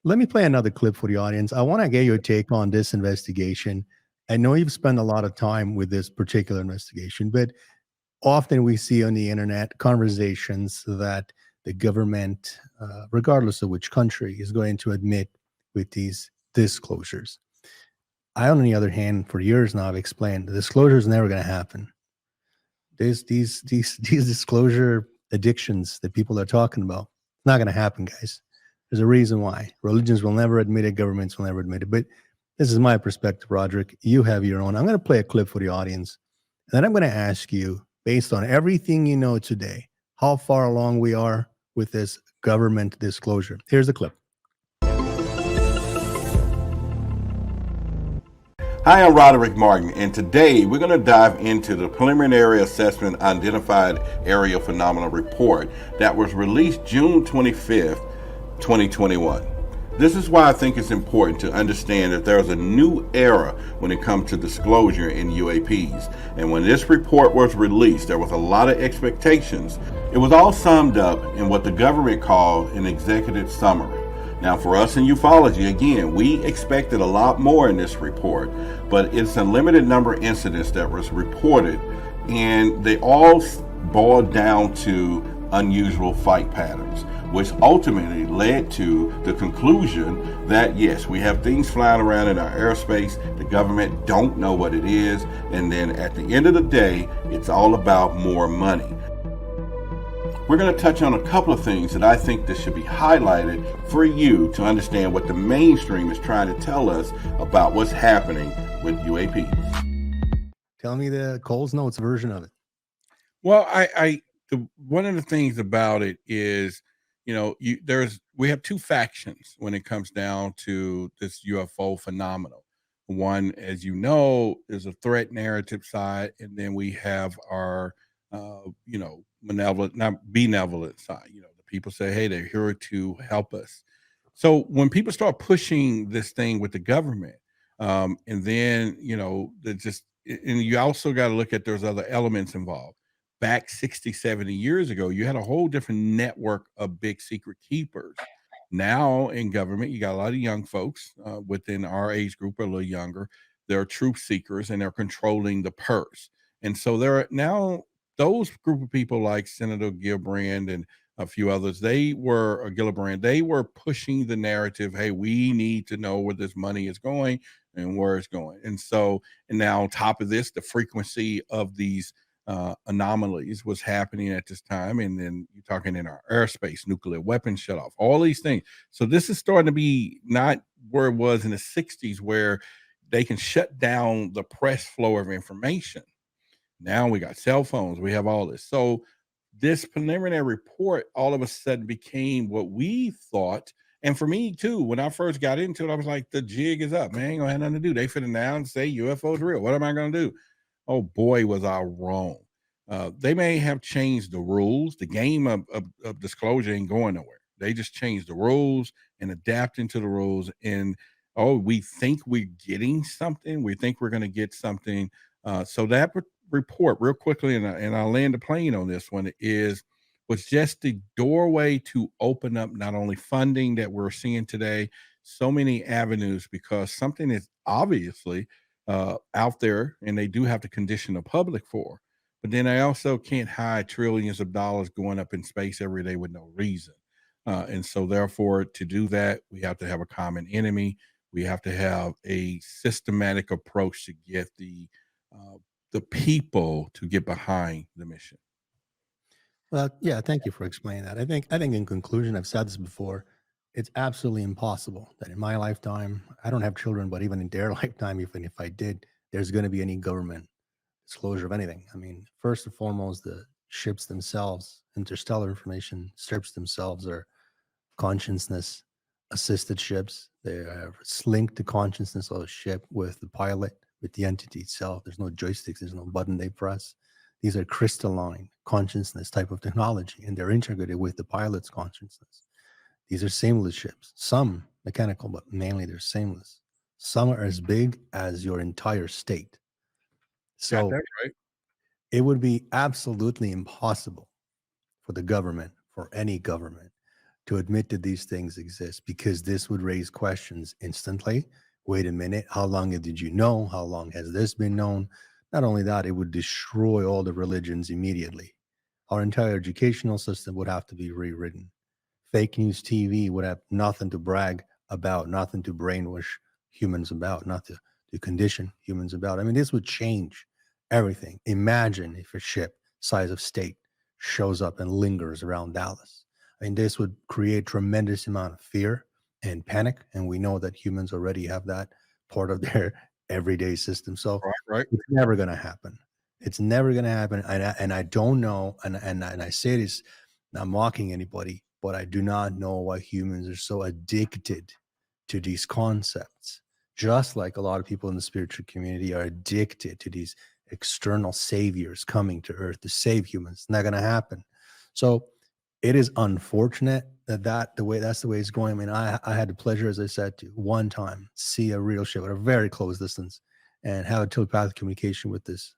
Let me play another clip for the audience. I want to get your take on this investigation. I know you've spent a lot of time with this particular investigation, but often we see on the internet conversations that the government, regardless of which country, is going to admit with these disclosures. I, on the other hand, for years now, I've explained the disclosure is never going to happen. These disclosure addictions that people are talking about, it's not going to happen, guys. There's a reason why. Religions will never admit it. Governments will never admit it. But this is my perspective, Roderick. You have your own. I'm going to play a clip for the audience. And then I'm going to ask you, based on everything you know today, how far along we are with this government disclosure. Here's the clip. Hi, I'm Roderick Martin, and today we're going to dive into the Preliminary Assessment Identified Aerial Phenomena Report that was released June 25th, 2021. This is why I think it's important to understand that there's a new era when it comes to disclosure in UAPs. And when this report was released, there was a lot of expectations. It was all summed up in what the government called an executive summary. Now, for us in ufology, again, we expected a lot more in this report, but it's a limited number of incidents that was reported, and they all boiled down to unusual flight patterns, which ultimately led to the conclusion that, yes, we have things flying around in our airspace, the government don't know what it is, and then at the end of the day, it's all about more money. We're going to touch on a couple of things that I think that should be highlighted for you to understand what the mainstream is trying to tell us about what's happening with UAPs. Tell me the Coles Notes version of it. Well, one of the things about it is, you know, we have two factions when it comes down to this UFO phenomenon. One, as you know, is a threat narrative side, and then we have our malevolent, not benevolent side. The people say, hey, they're here to help us. So when people start pushing this thing with the government, and then, and you also got to look at there's other elements involved. Back 60, 70 years ago, you had a whole different network of big secret keepers. Now in government, you got a lot of young folks within our age group, or a little younger. They're truth seekers and they're controlling the purse. And so there are now those group of people like Senator Gillibrand and a few others, they were pushing the narrative, hey, we need to know where this money is going and where it's going. And now on top of this, the frequency of these anomalies was happening at this time. And then you're talking in our airspace, nuclear weapons shut off, all these things. So this is starting to be not where it was in the 60s, where they can shut down the press flow of information. Now we got cell phones, we have all this. So this preliminary report all of a sudden became what we thought. And for me too, when I first got into it, I was like, the jig is up, man. Ain't gonna have nothing to do. They finna now and say UFOs real. What am I gonna do? Oh boy, was I wrong. They may have changed the rules. The game of disclosure ain't going nowhere. They just changed the rules and adapting to the rules. And we think we're getting something. We think we're going to get something. So that report, real quickly, and I'll land the plane on this one, was just the doorway to open up not only funding that we're seeing today, so many avenues, because something is obviously out there, and they do have to condition the public for. But then I also can't hide trillions of dollars going up in space every day with no reason. And so therefore, to do that, we have to have a common enemy. We have to have a systematic approach to get the people to get behind the mission. Well, yeah, thank you for explaining that. I think in conclusion, I've said this before, it's absolutely impossible that in my lifetime, I don't have children, but even in their lifetime, even if I did, there's going to be any government disclosure of anything. I mean, first and foremost, the ships themselves, interstellar information, ships themselves are consciousness assisted ships. They are linked to consciousness of the ship with the pilot, with the entity itself. There's no joysticks, there's no button they press. These are crystalline consciousness type of technology, and they're integrated with the pilot's consciousness. These are seamless ships, some mechanical, but mainly they're seamless. Some are as big as your entire state. So right. It would be absolutely impossible for the government, for any government, to admit that these things exist, because this would raise questions instantly. Wait a minute, how long did you know? How long has this been known? Not only that, it would destroy all the religions immediately. Our entire educational system would have to be rewritten. Fake news TV would have nothing to brag about, nothing to brainwash humans about, not to condition humans about. I mean, this would change everything. Imagine if a ship size of state shows up and lingers around Dallas. I mean, this would create tremendous amount of fear and panic, and we know that humans already have that part of their everyday system. So Right. It's never going to happen. It's never going to happen. And I don't know, and I say this not mocking anybody, but I do not know why humans are so addicted to these concepts. Just like a lot of people in the spiritual community are addicted to these external saviors coming to earth to save humans. It's not going to happen. So it is unfortunate that's the way it's going. I mean, I had the pleasure, as I said, to one time see a real ship at a very close distance and have a telepathic communication with this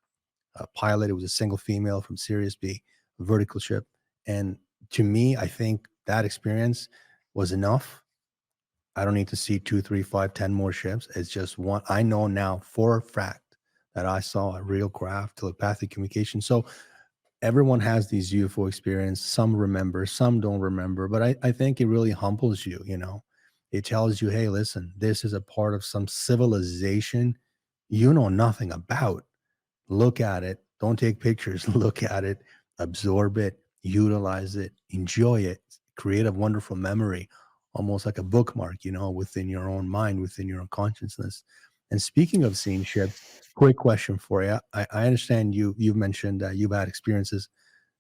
pilot. It was a single female from Sirius B, a vertical ship. And to me, I think that experience was enough. I don't need to see 2, 3, 5, 10 more ships. It's just one. I know now for a fact that I saw a real craft, telepathic communication. So everyone has these UFO experience. Some remember, some don't remember, but I think it really humbles you, you know. It tells you, hey, listen, this is a part of some civilization you know nothing about. Look at it. Don't take pictures. Look at it, absorb it, utilize it, enjoy it, create a wonderful memory, almost like a bookmark, you know, within your own mind, within your own consciousness. And speaking of seeing ships, quick question for you. I understand you've mentioned that you've had experiences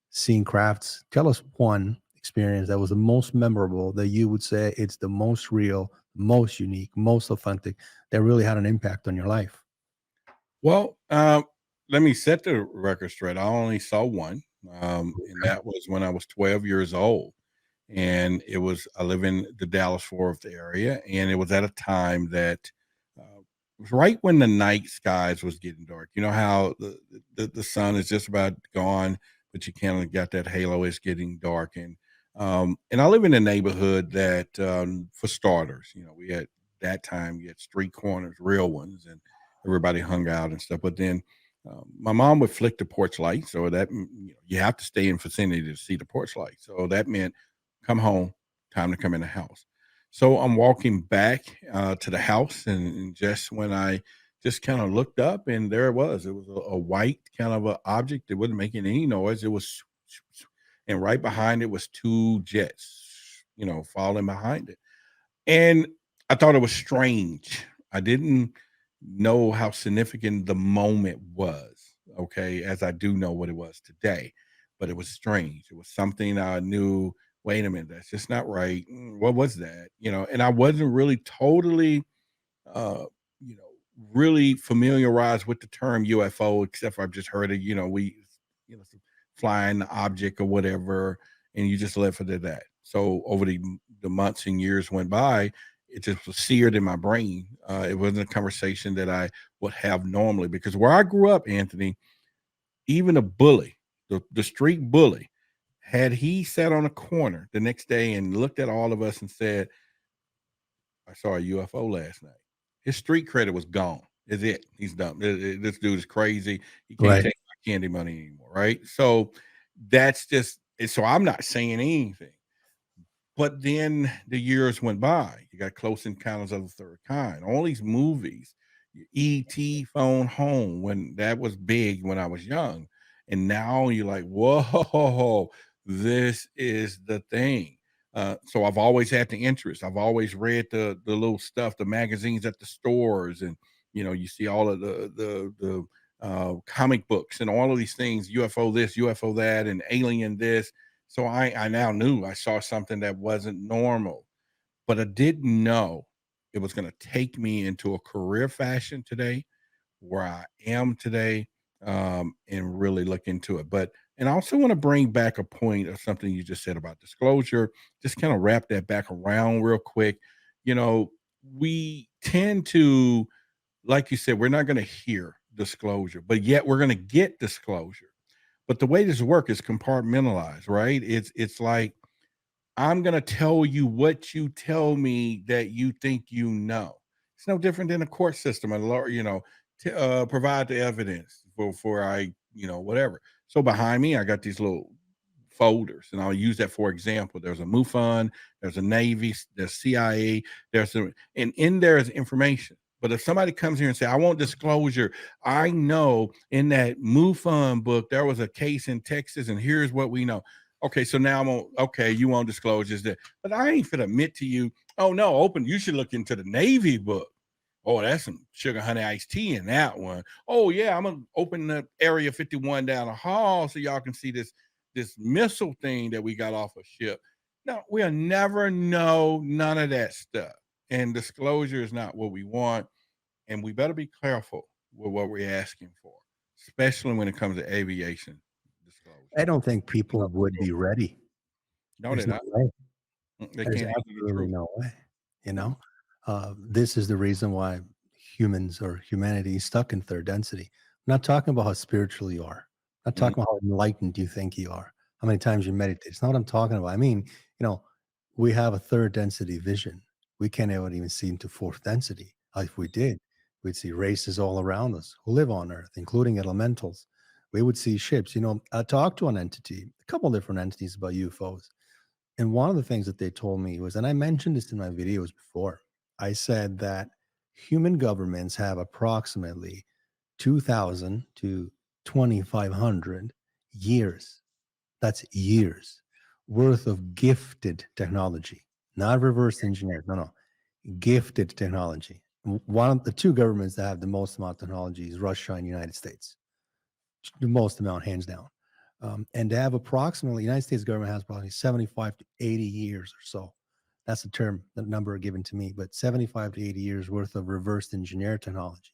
seeing crafts. Tell us one experience that was the most memorable, that you would say it's the most real, most unique, most authentic, that really had an impact on your life. Well, let me set the record straight. I only saw one, and that was when I was 12 years old. And I live in the Dallas-Fort Worth area, and it was at a time that it was right when the night skies was getting dark. You know how the sun is just about gone, but you kind of got that halo. It's getting dark, and I live in a neighborhood that, for starters, we had that time you had street corners, real ones, and everybody hung out and stuff. But then my mom would flick the porch light, so that you have to stay in vicinity to see the porch light. So that meant come home, time to come in the house. So I'm walking back to the house, and just when I just kind of looked up, and there it was. It was a white kind of a object. It wasn't making any noise. It was, and right behind it was two jets, falling behind it. And I thought it was strange. I didn't know how significant the moment was, okay, as I do know what it was today. But it was strange. It was something I knew, wait a minute, that's just not right. What was that? And I wasn't really totally, uh, you know, really familiarized with the term UFO, except for I've just heard it, some flying object or whatever, and you just left it at that. So over the months and years went by, it just was seared in my brain. It wasn't a conversation that I would have normally, because where I grew up, Anthony, even a bully, the street bully, had he sat on a corner the next day and looked at all of us and said, I saw a UFO last night, his street credit was gone. Is it? He's done. This dude is crazy. He can't Right. take my candy money anymore. Right. So that's just, so I'm not saying anything. But then the years went by. You got Close Encounters of the Third Kind, all these movies, E.T. Phone Home, when that was big when I was young. And now you're like, whoa, this is the thing. So I've always had the interest. I've always read the little stuff, the magazines at the stores, and you see all of the comic books and all of these things, UFO this, UFO that, and alien this. So I now knew I saw something that wasn't normal, but I didn't know it was going to take me into a career fashion today, where I am today, and really look into it. And I also want to bring back a point of something you just said about disclosure, just kind of wrap that back around real quick. We tend to, like you said, we're not going to hear disclosure, but yet we're going to get disclosure. But the way this works is compartmentalized, right? It's like, I'm going to tell you what you tell me that you think you know. It's no different than a court system. A lawyer, provide the evidence for whatever. So behind me, I got these little folders, and I'll use that for example. There's a MUFON, there's a Navy, there's CIA, and in there is information. But if somebody comes here and say, I want disclosure, I know in that MUFON book there was a case in Texas, and here's what we know. Okay, so now you want disclosures there, but I ain't finna admit to you, oh no, you should look into the Navy book. Oh, that's some sugar honey iced tea in that one. Oh yeah, I'm gonna open the Area 51 down the hall so y'all can see this missile thing that we got off a ship. No, we'll never know none of that stuff. And disclosure is not what we want. And we better be careful with what we're asking for, especially when it comes to aviation disclosure. I don't think people would be ready. No, There's they're no not. way. They There's can't handle the absolutely truth. no way. This is the reason why humans or humanity is stuck in third density. I'm not talking about how spiritual you are. I'm not talking about how enlightened you think you are. How many times you meditate. It's not what I'm talking about. I mean, we have a third density vision. We can't even see into fourth density. If we did, we'd see races all around us who live on Earth, including elementals. We would see ships. I talked to an entity, a couple different entities about UFOs. And one of the things that they told me was, and I mentioned this in my videos before, I said that human governments have approximately 2,000 to 2,500 years. That's years worth of gifted technology, not reverse engineered. No, gifted technology. One of the two governments that have the most amount of technology is Russia and United States. The most amount, hands down. And to have approximately, the United States government has probably 75 to 80 years or so. That's the number given to me, but 75 to 80 years worth of reverse engineer technology.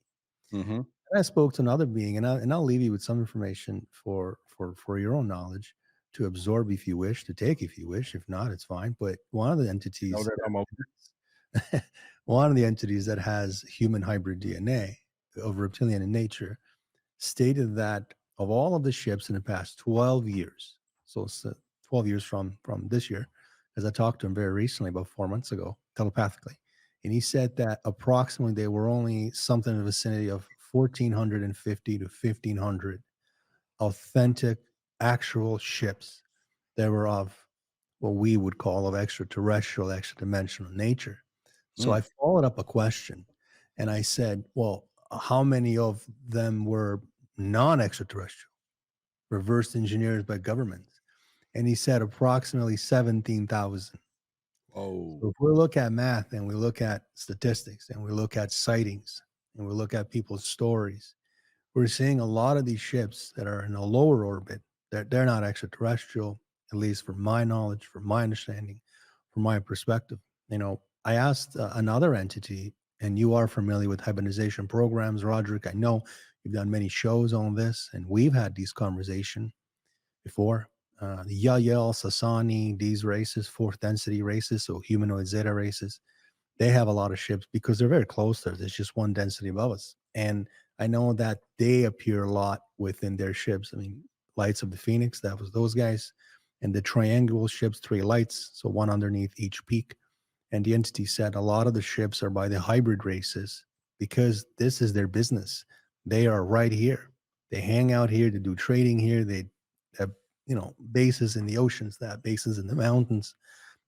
Mm-hmm. I spoke to another being, and I'll leave you with some information for your own knowledge to absorb if you wish, to take if you wish. If not, it's fine. But one of the Know entities that I'm open. one of the entities that has human hybrid DNA of reptilian in nature stated that of all of the ships in the past 12 years, so it's 12 years from this year, as I talked to him very recently, about 4 months ago, telepathically, and he said that approximately they were only something in the vicinity of 1,450 to 1,500 authentic, actual ships that were of what we would call of extraterrestrial, extra-dimensional nature. So I Mm. followed up a question and I said, well, how many of them were non-extraterrestrial, reversed engineered by governments? And he said approximately 17,000. Oh, So if we look at math and we look at statistics and we look at sightings and we look at people's stories, we're seeing a lot of these ships that are in a lower orbit. They're not extraterrestrial, at least from my knowledge, from my understanding, from my perspective. I asked another entity, and you are familiar with hybridization programs, Roderick. I know you've done many shows on this, and we've had these conversations before. The Yael, Sasani, these races, fourth density races, so humanoid zeta races, they have a lot of ships because they're very close to us. It's just one density above us. And I know that they appear a lot within their ships. I mean, Lights of the Phoenix, that was those guys. And the triangular ships, 3 lights, so one underneath each peak. And the entity said a lot of the ships are by the hybrid races because this is their business. They are right here. They hang out here to do trading here. They have, bases in the oceans, they have bases in the mountains.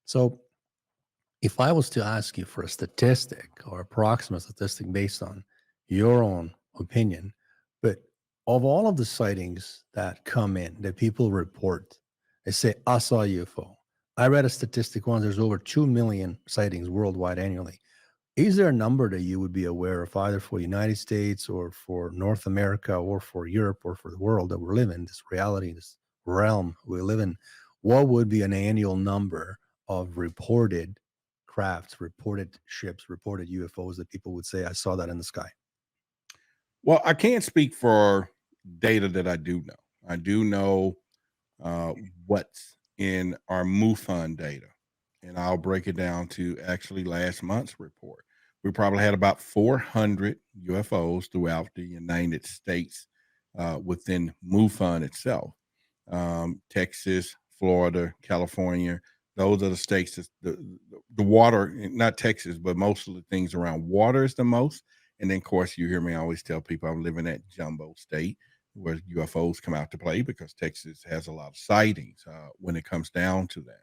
So if I was to ask you for a statistic or approximate statistic based on your own opinion, but of all of the sightings that come in that people report, they say, I saw a UFO. I read a statistic once, there's over 2 million sightings worldwide annually. Is there a number that you would be aware of, either for the United States or for North America or for Europe or for the world that we're living, this reality, this realm we live in? What would be an annual number of reported crafts, reported ships, reported UFOs that people would say, I saw that in the sky? well, I can't speak for data that I do know. I do know uh, what's in our MUFON data, and I'll break it down to actually last month's report. We probably had about 400 UFOs throughout the United States within MUFON itself. Texas, Florida, California, those are the states that the water, not Texas, but most of the things around water is the most. And then, of course, you hear me always tell people I'm living at Jumbo State where UFOs come out to play because Texas has a lot of sightings when it comes down to that.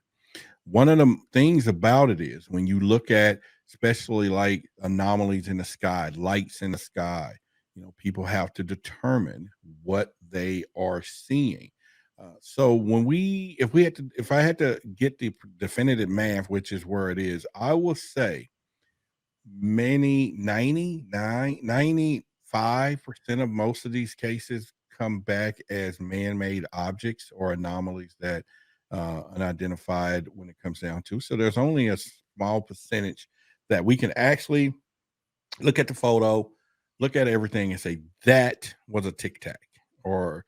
One of the things about it is when you look at, especially like anomalies in the sky, lights in the sky, people have to determine what they are seeing. So if I had to get the definitive math, which is where it is, I will say many 95% of most of these cases come back as man-made objects or anomalies that unidentified when it comes down to. So there's only a small percentage that we can actually look at the photo, look at everything and say that was a tic tac, or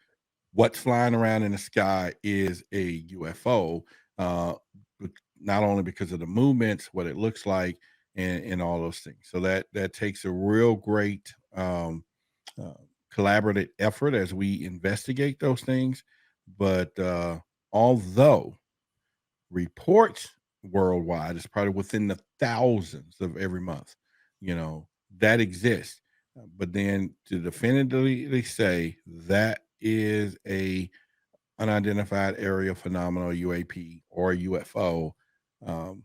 what's flying around in the sky is a UFO. Not only because of the movements, what it looks like, and all those things. So that takes a real great uh, collaborative effort as we investigate those things. But although reports worldwide is probably within the thousands of every month, that exists. But then to definitively say that is a unidentified aerial phenomenon, UAP or UFO, um,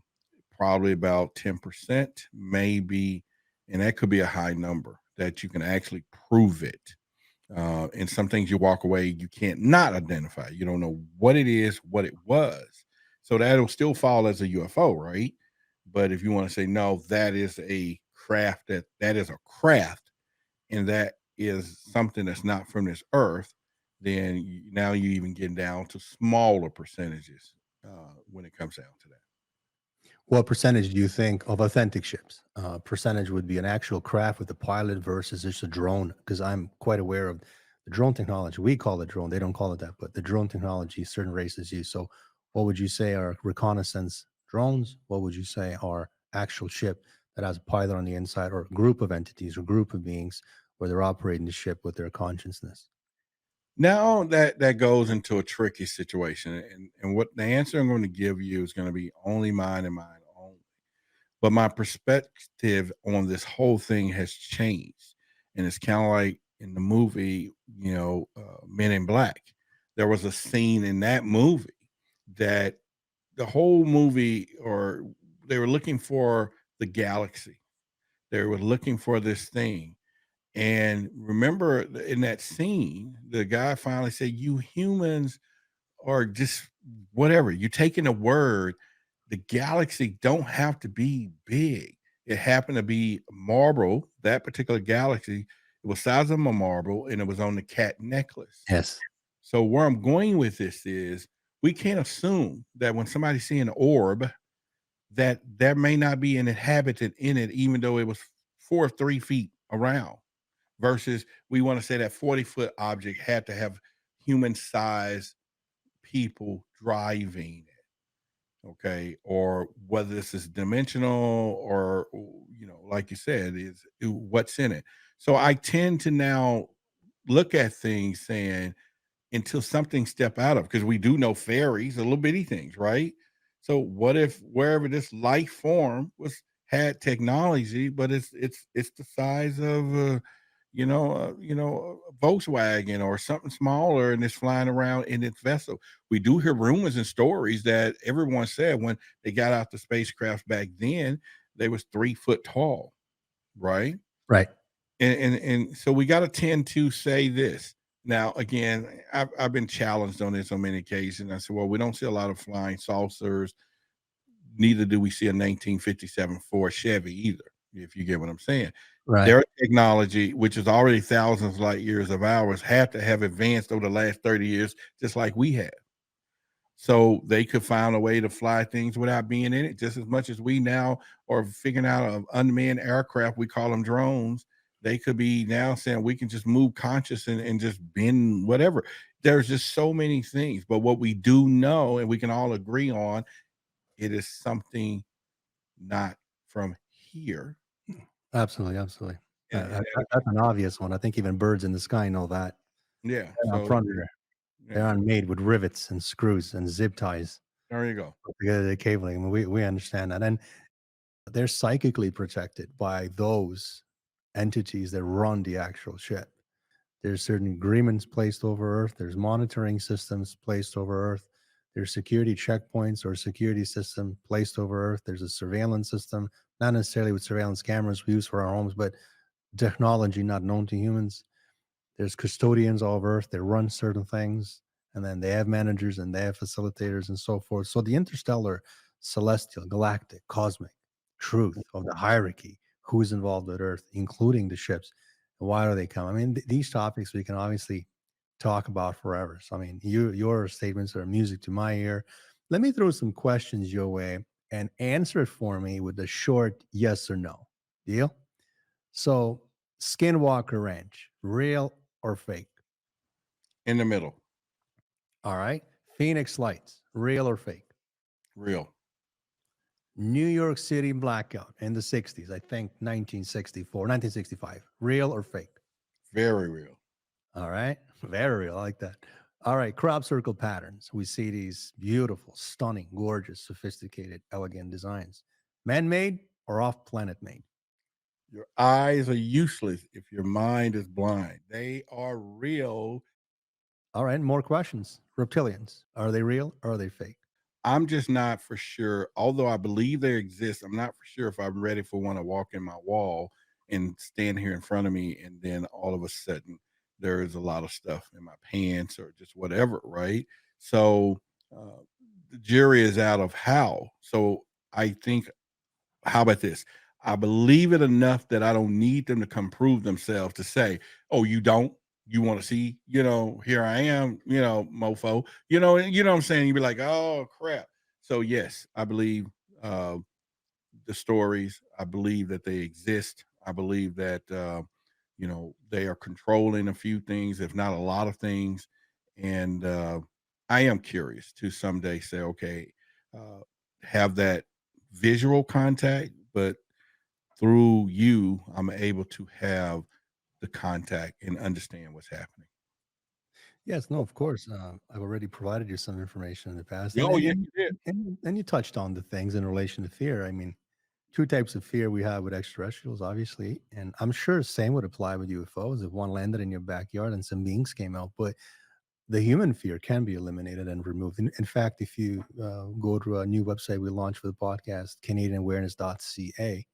probably about 10%, maybe, and that could be a high number that you can actually prove it. And some things you walk away, you can't not identify. You don't know what it is, what it was. So that'll still fall as a UFO, right? But if you want to say, no, that is a craft, that is a craft, and that is something that's not from this earth, then now you even getting down to smaller percentages when it comes down to that. What percentage do you think of authentic ships? Percentage would be an actual craft with a pilot versus just a drone, because I'm quite aware of the drone technology. We call it drone; they don't call it that, but the drone technology certain races use. So, what would you say are reconnaissance drones? What would you say are actual ship that has a pilot on the inside, or a group of entities or group of beings where they're operating the ship with their consciousness? Now that goes into a tricky situation, and what the answer I'm going to give you is going to be only mine and mine only. But my perspective on this whole thing has changed, and it's kind of like in the movie, Men in Black. There was a scene in that movie that the whole movie, or they were looking for the galaxy. They were looking for this thing. And remember in that scene, the guy finally said, "You humans are just whatever. You're taking a word. The galaxy don't have to be big. It happened to be marble. That particular galaxy, it was size of a marble, and it was on the cat necklace." Yes. So where I'm going with this is, we can't assume that when somebody's seeing an orb, that there may not be an inhabitant in it, even though it was 3 feet around. Versus, we want to say that 40-foot object had to have human size people driving it, okay? Or whether this is dimensional, or, like you said, is what's in it. So I tend to now look at things saying, until something step out of, because we do know fairies are little bitty things, right? So what if wherever this life form had technology, but it's the size of a Volkswagen or something smaller, and it's flying around in its vessel. We do hear rumors and stories that everyone said when they got out the spacecraft back then, they was 3 foot tall, right? Right. And so we got to tend to say this. Now, again, I've been challenged on this on many occasions. I said, well, we don't see a lot of flying saucers. Neither do we see a 1957 Ford Chevy either, if you get what I'm saying. Right. Their technology, which is already thousands of light years of ours, have to have advanced over the last 30 years, just like we have. So they could find a way to fly things without being in it, just as much as we now are figuring out an unmanned aircraft. We call them drones. They could be now saying we can just move conscious and just bend whatever. There's just so many things. But what we do know, and we can all agree on, it is something not from here. Absolutely. Absolutely. And That's an obvious one. I think even birds in the sky know that. yeah. Up So front there. They aren't made with rivets and screws and zip ties there you go. together the cabling. I mean, we understand that. And they're psychically protected by those entities that run the actual ship. There's certain agreements placed over Earth. There's monitoring systems placed over Earth. There's security checkpoints or security system placed over Earth. There's a surveillance system, not necessarily with surveillance cameras we use for our homes, but technology not known to humans. There's custodians all over Earth that run certain things, and then they have managers and they have facilitators and so forth. So the interstellar, celestial, galactic, cosmic truth of the hierarchy, who's involved with Earth, including the ships, and why do they come? I mean, these topics we can obviously talk about forever. So I mean, your statements are music to my ear. Let me throw some questions your way and answer it for me with a short yes or no. Deal? So, Skinwalker Ranch, real or fake? In the middle. All right. Phoenix Lights, real or fake? Real. New York City blackout in the 60s, I think 1965, real or fake? Very real. All right. Very real. I like that. All right. Crop circle patterns. We see these beautiful, stunning, gorgeous, sophisticated, elegant designs. Man made or off planet made? Your eyes are useless if your mind is blind. They are real. All right. More questions. Reptilians. Are they real or are they fake? I'm just not for sure. Although I believe they exist, I'm not for sure if I'm ready for one to walk in my wall and stand here in front of me, and then all of a sudden there is a lot of stuff in my pants or just whatever, right? So the jury is out of how. So I think, how about this? I believe it enough that I don't need them to come prove themselves to say, "Oh, you don't? You want to see? Here I am. Mofo. You know what I'm saying? You'd be like, "Oh crap." So yes, I believe the stories. I believe that they exist. I believe that they are controlling a few things, if not a lot of things. And I am curious to someday say, okay, uh, have that visual contact, but through you, I'm able to have the contact and understand what's happening. Yes, no, of course. I've already provided you some information in the past, Yeah, and oh, and yeah, and, you did. and you touched on the things in relation to fear. I mean, two types of fear we have with extraterrestrials, obviously, and I'm sure same would apply with UFOs if one landed in your backyard and some beings came out. But the human fear can be eliminated and removed. In fact, if you go to a new website we launched for the podcast, CanadianAwareness.ca,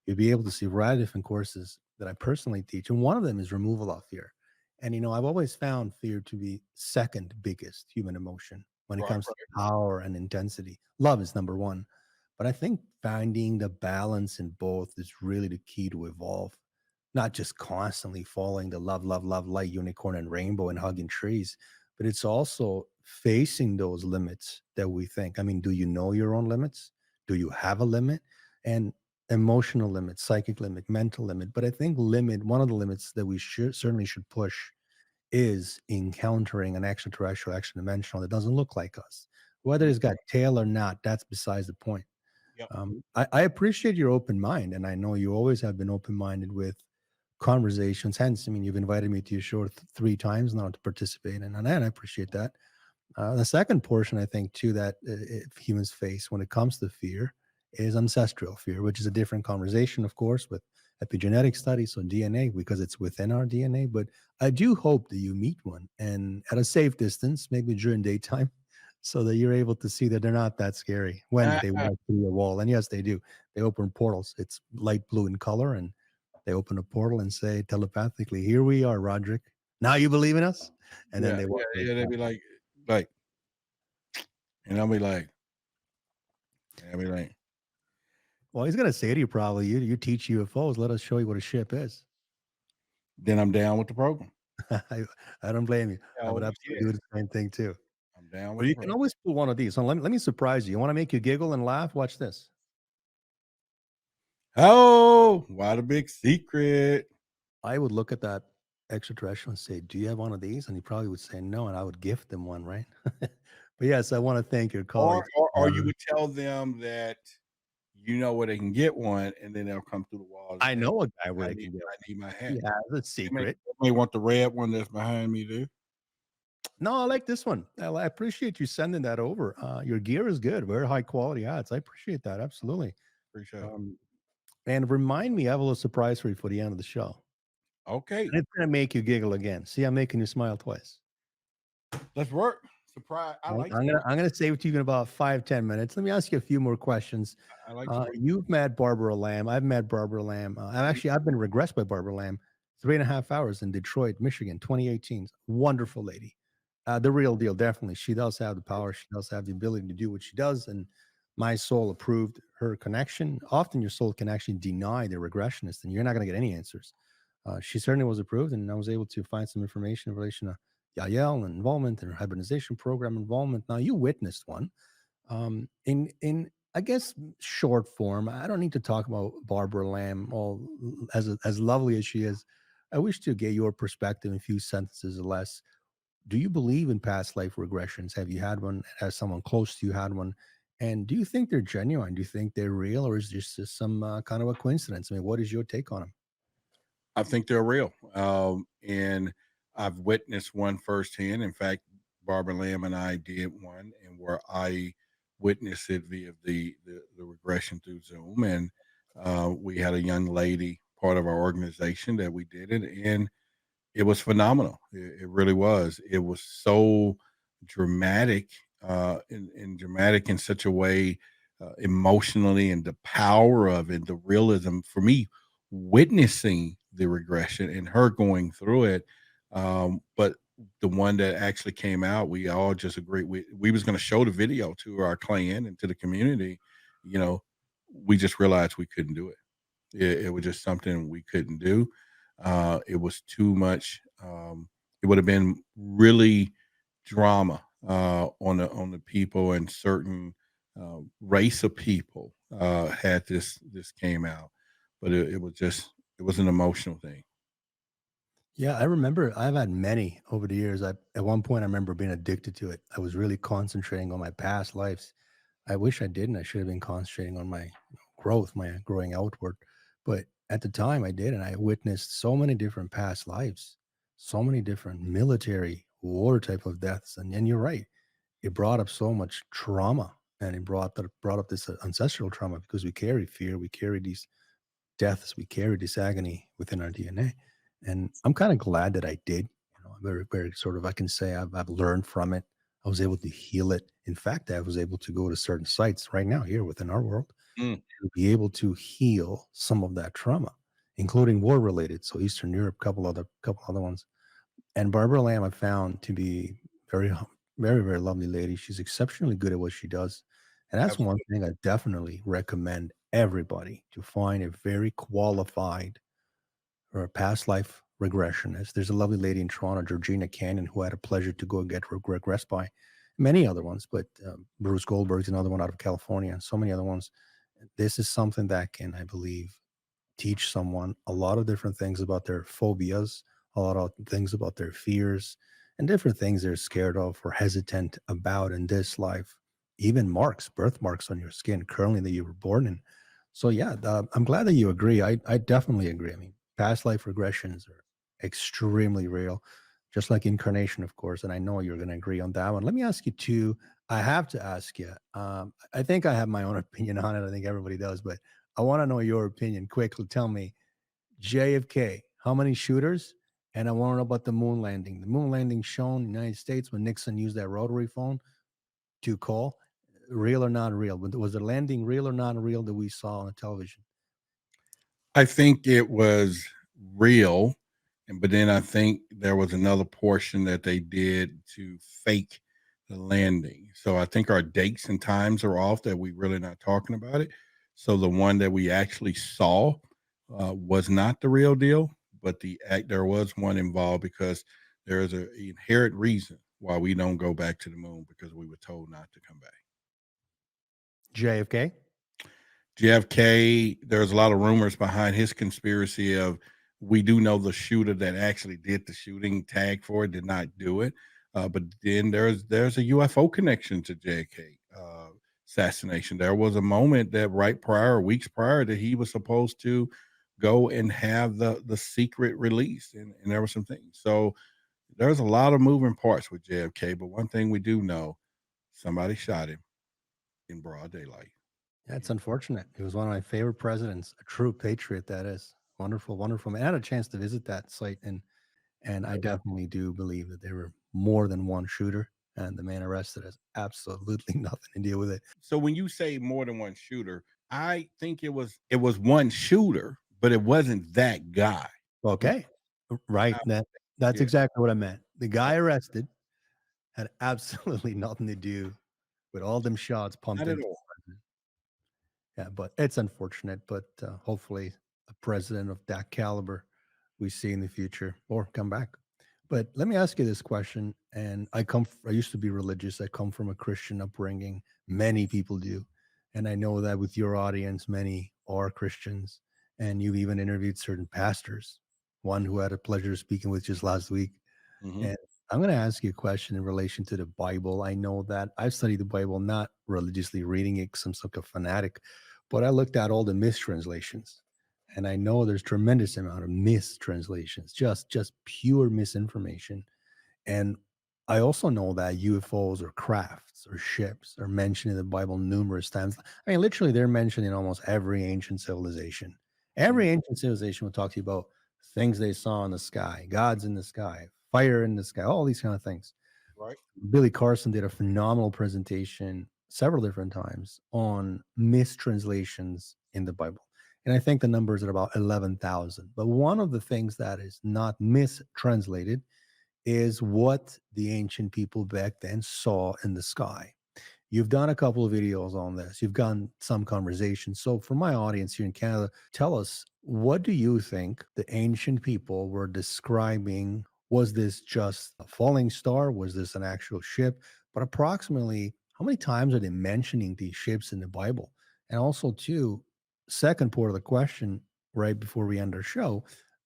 you'll be able to see a variety of different courses that I personally teach. And one of them is removal of fear. And, I've always found fear to be second biggest human emotion when it Right, comes to right. power and intensity. Love is number one. But I think finding the balance in both is really the key to evolve, not just constantly following the love, love, love, light, unicorn, and rainbow and hugging trees, but it's also facing those limits that we think. I mean, do you know your own limits? Do you have a limit? And emotional limit, psychic limit, mental limit. But I think one of the limits that we certainly should push is encountering an extraterrestrial, extra dimensional that doesn't look like us. Whether Mm, it's got tail or not, that's besides the point. yep. I appreciate your open mind, and I know you always have been open minded with conversations. Hence, I mean, you've invited me to your show three times now to participate, and I appreciate that. The second portion, I think, too, that humans face when it comes to fear is ancestral fear, which is a different conversation, of course, with epigenetic studies, so DNA, because it's within our DNA. But I do hope that you meet one and at a safe distance, maybe during daytime, so that you're able to see that they're not that scary when they walk through a wall. And yes, they do. They open portals. It's light blue in color, and they open a portal and say telepathically, "Here we are, Roderick. Now you believe in us?" And then Yeah, they walk yeah, right yeah. They'd past. be like, and I'll be like, and I'll be like, Well, he's gonna say to you probably, "You teach UFOs. Let us show you what a ship is." then I'm down with the program. I, I don't blame you. I would Oh, absolutely yeah, do the same thing too. I'm down But with the you can program. always pull one of these. So let me surprise you. You want to make you giggle and laugh? Watch this. Oh, why the big secret? I would look at that extraterrestrial and say, "Do you have one of these?" And he probably would say no, and I would gift them one, right? But yes, I want to thank your Or, colleagues. or you would tell them that you know where they can get one, and then they'll come through the walls and I say, know a guy where I they need, can get I one. need my hat. He has a They secret. may want the red one that's behind me, dude. No, I like this one. I appreciate you sending that over. Your gear is good, very high quality hats. I appreciate that. Absolutely. Appreciate it. Um, and remind me, I have a little surprise for you for the end of the show. Okay, And it's going to make you giggle again. See, I'm making you smile twice. let's work. Surprise. I Right? like I'm gonna save it to you in about 5-10 minutes. Let me ask you a few more questions. I like surprise. You've met Barbara Lamb. I've met Barbara Lamb. I've been regressed by Barbara Lamb 3.5 hours in Detroit, Michigan, 2018. Wonderful lady. The real deal, definitely. She does have the power. She does have the ability to do what she does. And my soul approved her connection. Often your soul can actually deny the regressionist, and you're not going to get any answers. She certainly was approved, and I was able to find some information in relation to Yael and involvement and her hybridization program involvement. Now you witnessed one. In I guess short form, I don't need to talk about Barbara Lamb all as lovely as she is. I wish to get your perspective in a few sentences or less. Do you believe in past life regressions? Have you had one? Has someone close to you had one? And do you think they're genuine? Do you think they're real, or is this just some kind of a coincidence? I mean, what is your take on them? I think they're real. And I've witnessed one firsthand. In fact, Barbara Lamb and I did one, and where I witnessed it via the regression through Zoom. And we had a young lady, part of our organization, that we did it, and it was phenomenal. It really was. It was so dramatic, and dramatic in such a way, emotionally, and the power of it, the realism for me, witnessing the regression and her going through it. But the one that actually came out, we all just agreed we was going to show the video to our clan and to the community. You know, we just realized we couldn't do it. It was just something we couldn't do. It was too much. It would have been really drama on the people and certain race of people had this came out, but it was an emotional thing. Yeah, I remember I've had many over the years. At one point I remember being addicted to it. I was really concentrating on my past lives. I wish I didn't. I should have been concentrating on my growth, my growing outward. But at the time I did, and I witnessed so many different past lives, so many different military war type of deaths. And you're right. It brought up so much trauma, and it brought up this ancestral trauma because we carry fear, we carry these deaths, we carry this agony within our DNA. And I'm kind of glad that I did. I'm very, very sort of, I can say I've learned from it. I was able to heal it. In fact, I was able to go to certain sites right now here within our world Mm. to be able to heal some of that trauma, including war related. So Eastern Europe, couple other ones. And Barbara Lamb I found to be very, very lovely lady. She's exceptionally good at what she does. And that's one Absolutely. thing I definitely recommend everybody to find a very qualified or a past life regressionist. There's a lovely lady in Toronto, Georgina Cannon, who I had a pleasure to go and get regressed by. Many other ones, but Bruce Goldberg's another one out of California, and so many other ones. This is something that can, I believe, teach someone a lot of different things about their phobias, a lot of things about their fears, and different things they're scared of or hesitant about in this life. Even marks, birthmarks on your skin currently that you were born in. So yeah, I'm glad that you agree. I definitely agree. I mean, past life regressions are extremely real, just like incarnation, of course. And I know you're going to agree on that one. Let me ask you two. I have to ask you. I think I have my own opinion on it. I think everybody does, but I want to know your opinion quickly. Tell me, JFK, how many shooters? And I want to know about the moon landing. The moon landing shown in the United States when Nixon used that rotary phone to call, real or not real? Was the landing real or not real that we saw on the television? I think it was real, but then I think there was another portion that they did to fake the landing. So I think our dates and times are off, that we really not talking about it. So the one that we actually saw was not the real deal, but there was one involved, because there is an inherent reason why we don't go back to the moon, because we were told not to come back. JFK? JFK, there's a lot of rumors behind his conspiracy of, we do know the shooter that actually did the shooting, tag for it, did not do it. But then there's a UFO connection to JFK assassination. There was a moment that weeks prior, that he was supposed to go and have the secret release, and there were some things. So there's a lot of moving parts with JFK, but one thing we do know, somebody shot him in broad daylight. That's unfortunate. He was one of my favorite presidents, a true patriot, that is. Wonderful, wonderful. Man, I had a chance to visit that site, and I definitely do believe that there were more than one shooter, and the man arrested has absolutely nothing to deal with it. So when you say more than one shooter, I think it was one shooter, but it wasn't that guy. Okay. Right. That's Yeah. exactly what I meant. The guy arrested had absolutely nothing to do with all them shots pumped Not at into the all. president. Yeah, but it's unfortunate, but hopefully a president of that caliber we see in the future or come back. But let me ask you this question. And I used to be religious. I come from a Christian upbringing. Many people do. And I know that with your audience, many are Christians. And you've even interviewed certain pastors, one who I had a pleasure of speaking with just last week. Mhm. And I'm going to ask you a question in relation to the Bible. I know that I've studied the Bible, not religiously reading it because I'm such a fanatic, but I looked at all the mistranslations, and I know there's tremendous amount of mistranslations, just pure misinformation. And I also know that UFOs or crafts or ships are mentioned in the Bible numerous times. I mean, literally, they're mentioned in almost every ancient civilization. Mhm. Every ancient civilization will talk to you about things they saw in the sky, gods in the sky, fire in the sky, all these kind of things. Right. Billy Carson did a phenomenal presentation several different times on mistranslations in the Bible. And I think the number is at about 11,000. But one of the things that is not mistranslated is what the ancient people back then saw in the sky. You've done a couple of videos on this. You've done some conversations. So, for my audience here in Canada, tell us, what do you think the ancient people were describing? Was this just a falling star? Was this an actual ship? But approximately, how many times are they mentioning these ships in the Bible? And also, too, second part of the question, right before we end our show,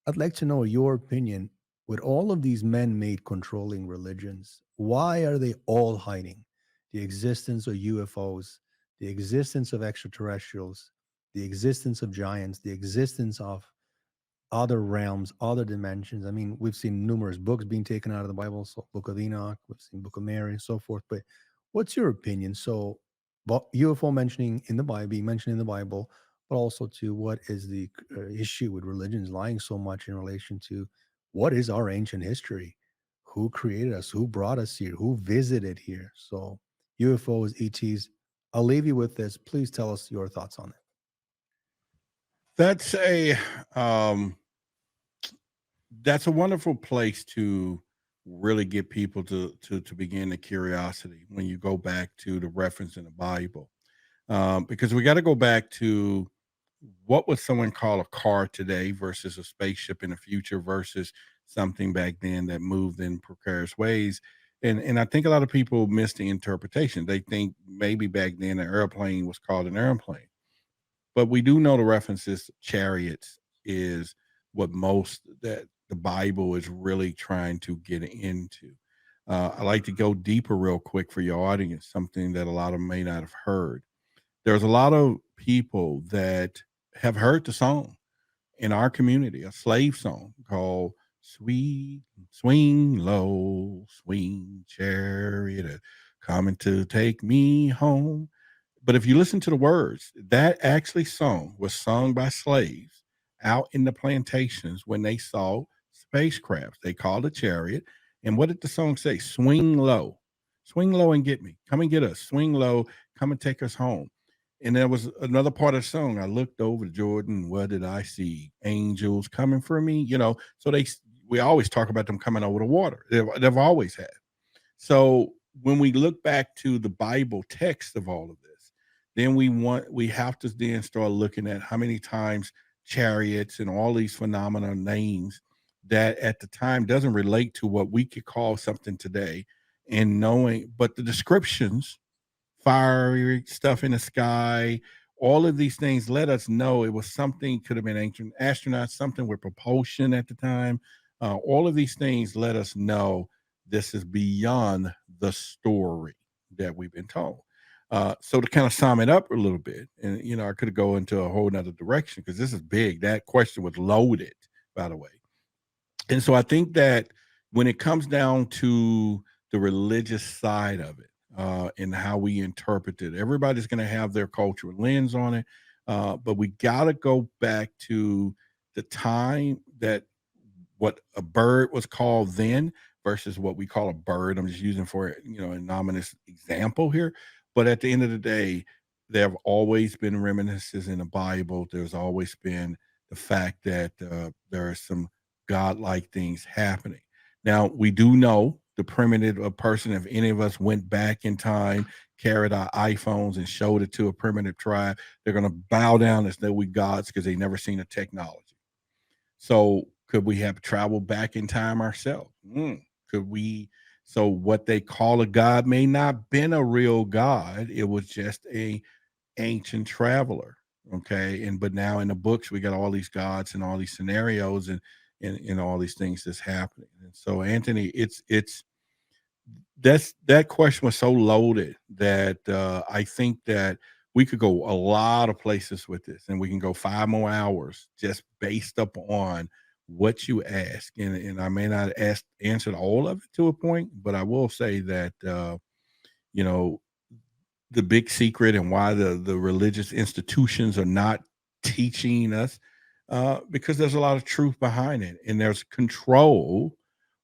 I'd like to know your opinion. With all of these man-made controlling religions, why are they all hiding the existence of UFOs, the existence of extraterrestrials, the existence of giants, the existence of other realms, other dimensions? I mean, we've seen numerous books being taken out of the Bible, so Book of Enoch, we've seen Book of Mary, and so forth. But what's your opinion? So, UFO mentioning in the Bible, being mentioned in the Bible, but also to what is the issue with religions lying so much in relation to what is our ancient history? Who created us? Who brought us here? Who visited here? So, UFOs, ETs. I'll leave you with this. Please tell us your thoughts on it. That's a um, that's a wonderful place to really get people to begin the curiosity when you go back to the reference in the Bible, because we got to go back to what would someone call a car today versus a spaceship in the future versus something back then that moved in precarious ways. And I think a lot of people miss the interpretation. They think maybe back then an airplane was called an airplane, but we do know the references chariots is what most that the Bible is really trying to get into. I like to go deeper real quick for your audience, something that a lot of them may not have heard. There's a lot of people that have heard the song in our community, a slave song called Sweet Swing Low, Swing Chariot, coming to take me home. But if you listen to the words, that actually song was sung by slaves out in the plantations when they saw spacecrafts. They called a chariot. And what did the song say? Swing low and get me. Come and get us. Swing low, come and take us home. And there was another part of the song. I looked over Jordan. What did I see? Angels coming for me. So we always talk about them coming over the water. They've always had. So when we look back to the Bible text of all of this, then we have to then start looking at how many times chariots and all these phenomena names that at the time doesn't relate to what we could call something today, and knowing, but the descriptions, fiery stuff in the sky, all of these things let us know it was something, could have been ancient astronauts, something with propulsion at the time. All of these things let us know this is beyond the story that we've been told. So to kind of sum it up a little bit, and I could go into a whole nother direction because this is big. That question was loaded, by the way. And so I think that when it comes down to the religious side of it, and how we interpret it, everybody's going to have their cultural lens on it. But we got to go back to the time that what a bird was called then versus what we call a bird. I'm just using for a nominous example here. But at the end of the day, there have always been reminiscences in the Bible. There's always been the fact that there are some godlike things happening. Now, we do know the primitive person, if any of us went back in time, carried our iPhones and showed it to a primitive tribe, they're going to bow down as though we gods because they've never seen a technology. So could we have traveled back in time ourselves? Could we? So what they call a god may not been a real god. It was just a ancient traveler. Okay. But now in the books, we got all these gods and all these scenarios and all these things that's happening. And so Anthony, that question was so loaded that I think that we could go a lot of places with this, and we can go 5 more hours just based up on what you ask. And I may not answer all of it to a point, but I will say that you know the big secret and why the religious institutions are not teaching us, because there's a lot of truth behind it, and there's control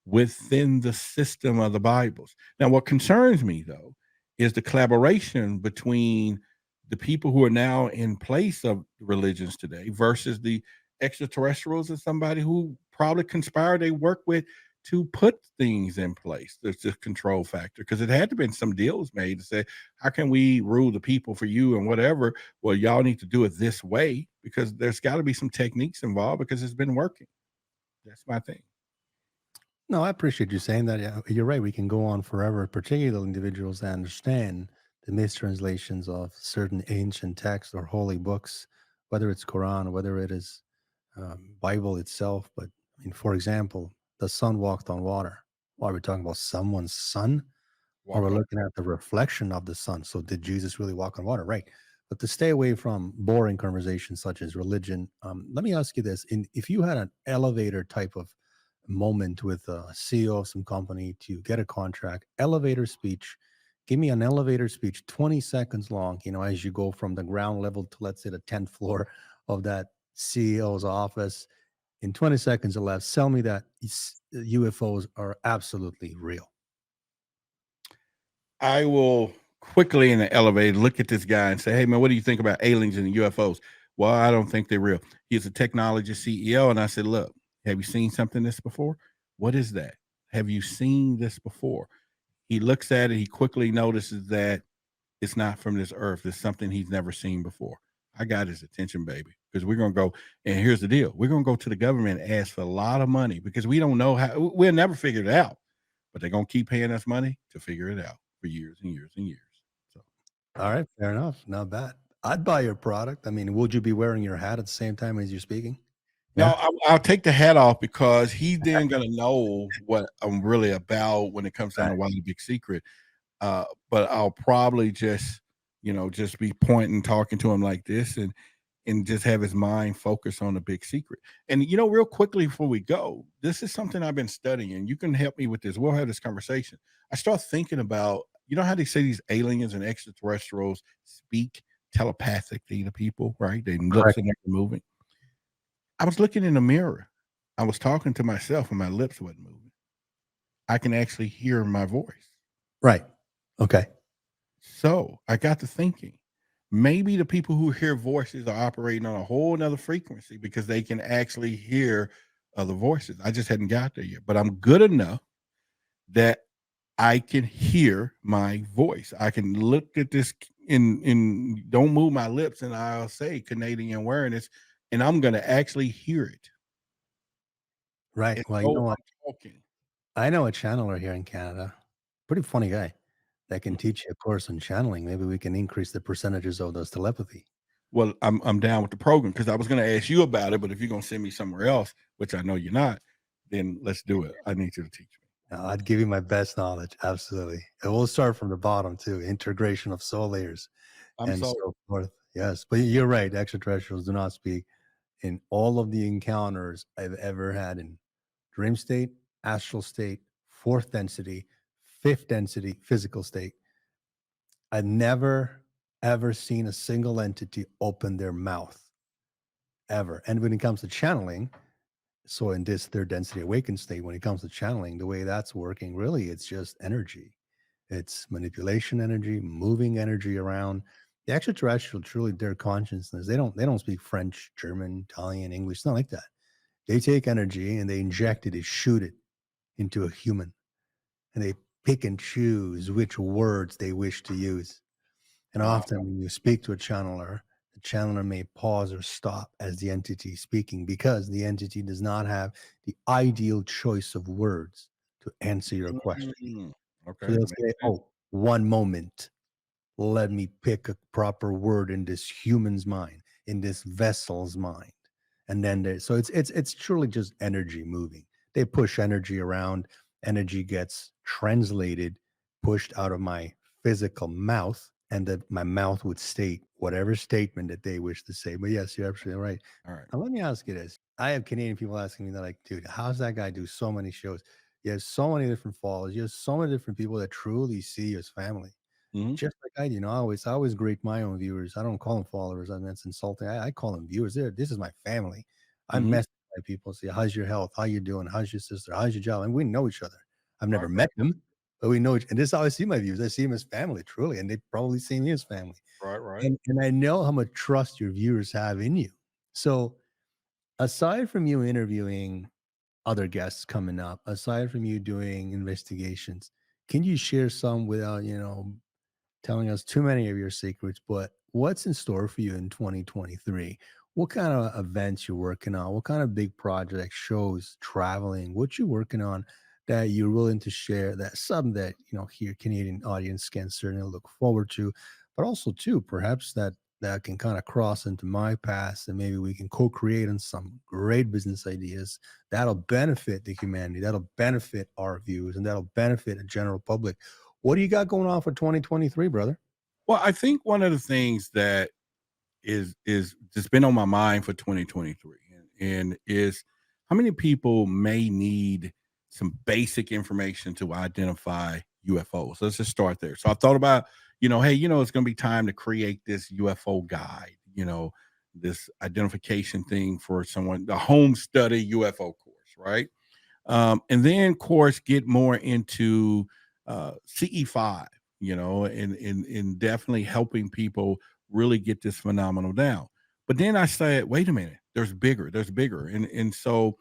within the system of the Bibles. Now, what concerns me though is the collaboration between the people who are now in place of religions today versus the extraterrestrials and somebody who probably conspired they work with to put things in place. There's this control factor because it had to been some deals made to say, how can we rule the people for you and whatever? Well, y'all need to do it this way because there's got to be some techniques involved because it's been working. That's my thing. No, I appreciate you saying that. Yeah, you're right. We can go on forever, particularly individuals that understand the mistranslations of certain ancient texts or holy books, whether it's Quran, whether it is Bible itself. But I mean, for example, the sun walked on water. Why are we talking about someone's son? Or Walk we're on. looking at the reflection of the sun. So did Jesus really walk on water? Right. But to stay away from boring conversations such as religion, let me ask you this: if you had an elevator type of moment with a CEO of some company to get a contract, elevator speech, give me an elevator speech, 20 seconds long, as you go from the ground level to, let's say, the 10th floor of that CEO's office. In 20 seconds or less, tell me that UFOs are absolutely real. I will quickly in the elevator look at this guy and say, "Hey man, what do you think about aliens and UFOs?" Well, I don't think they're real. He's a technology CEO, and I said, "Look, have you seen something this before? What is that? Have you seen this before?" He looks at it. He quickly notices that it's not from this earth. It's something he's never seen before. I got his attention, baby, because we're gonna go. And here's the deal: we're gonna go to the government and ask for a lot of money because we don't know how. We'll never figure it out, but they're gonna keep paying us money to figure it out for years and years and years. So All right, fair enough. Not bad. I'd buy your product. I mean, would you be wearing your hat at the same time as you're speaking? no, Yeah. I'll take the hat off because he's then gonna know what I'm really about when it comes down Right. to Why the Big Secret. But I'll probably just, just be pointing, talking to him like this, and just have his mind focus on the big secret. And real quickly before we go, this is something I've been studying. You can help me with this. We'll have this conversation. I start thinking about, how they say these aliens and extraterrestrials speak telepathically to people, right? Their lips Correct. are never moving. I was looking in the mirror. I was talking to myself and my lips wasn't moving. I can actually hear my voice. Right. Okay. So I got to thinking, maybe the people who hear voices are operating on a whole nother frequency because they can actually hear other voices. I just hadn't got there yet, but I'm good enough that I can hear my voice. I can look at this in don't move my lips and I'll say Canadian awareness and I'm going to actually hear it. Right. And Well, you so know what? I'm talking. I know a channeler here in Canada. Pretty funny guy that can Mhm. teach you a course on channeling. Maybe we can increase the percentages of those telepathy. Well, I'm down with the program because I was going to ask you about it, but if you're going to send me somewhere else, which I know you're not, then let's do it. I need you to teach me. I'd give you my best knowledge. Absolutely. And we'll start from the bottom too. Integration of soul layers I'm and so so forth. Yes. But you're right. Extraterrestrials do not speak. In all of the encounters I've ever had in dream state, astral state, fourth density, fifth density, physical state, I've never ever seen a single entity open their mouth ever. And when it comes to channeling, so in this third density awakened state, when it comes to channeling, the way that's working, really, it's just energy. It's manipulation energy, moving energy around. The extraterrestrial, truly, their consciousness, they don't speak French, German, Italian, English, it's not like that. They take energy and they inject it, they shoot it into a human, and they pick and choose which words they wish to use. And wow. often when you speak to a channeler, the channeler may pause or stop as the entity is speaking because the entity does not have the ideal choice of words to answer your question. Mm, So okay, they'll makes say, sense. "Oh, one moment. Let me pick a proper word in this human's mind, in this vessel's mind." And then so it's truly just energy moving. They push energy around, energy gets translated, pushed out of my physical mouth, and that my mouth would state whatever statement that they wish to say. But yes, you're absolutely right. All right. Now let me ask you this. I have Canadian people asking me, they're like, dude, how's that guy do so many shows? You have so many different followers, you have so many different people that truly see you as family. Mhm. Just like I do, I always grade my own viewers. I don't call them followers. I mean, it's insulting. I call them viewers. This is my family. I Mhm. mess with my people. Say, how's your health? How you doing? How's your sister? How's your job? And we know each other. I've Right, never right, met them, but we know each. And this is how I see my viewers. I see them as family, truly, and they probably see me as family. right, right. And I know how much trust your viewers have in you. So aside from you interviewing other guests coming up, aside from you doing investigations, can you share some without telling us too many of your secrets, but what's in store for you in 2023? What kind of events you're working on? What kind of big projects, shows, traveling? What you working on that you're willing to share, that some that, here Canadian audience can certainly look forward to, but also too, perhaps that can kind of cross into my past, and maybe we can co-create on some great business ideas that'll benefit the humanity, that'll benefit our views, and that'll benefit the general public. What do you got going on for 2023, brother? Well, I think one of the things that is just been on my mind for 2023 and is how many people may need some basic information to identify UFOs. Let's just start there. So I thought about, hey, it's going to be time to create this UFO guide, this identification thing for someone, the home study UFO course, right? And then, of course, get more into CE5, and definitely helping people really get this phenomenon down. But then I said, wait a minute, there's bigger. And so,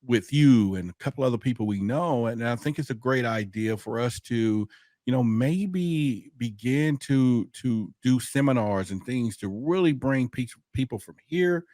with you and a couple other people we know, and I think it's a great idea for us to, maybe begin to do seminars and things to really bring people from here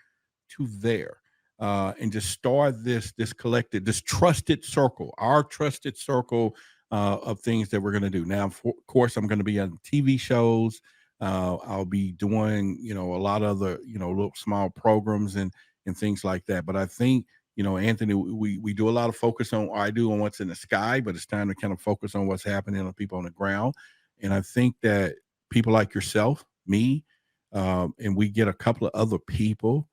to there. And just start this collective, this trusted circle, our trusted circle of things that we're going to do. Now, of course, I'm going to be on TV shows. I'll be doing, a lot of other, little small programs and things like that. But I think, Anthony, we do a lot of focus on, I do on what's in the sky, but it's time to kind of focus on what's happening on people on the ground. And I think that people like yourself, me, and we get a couple of other people,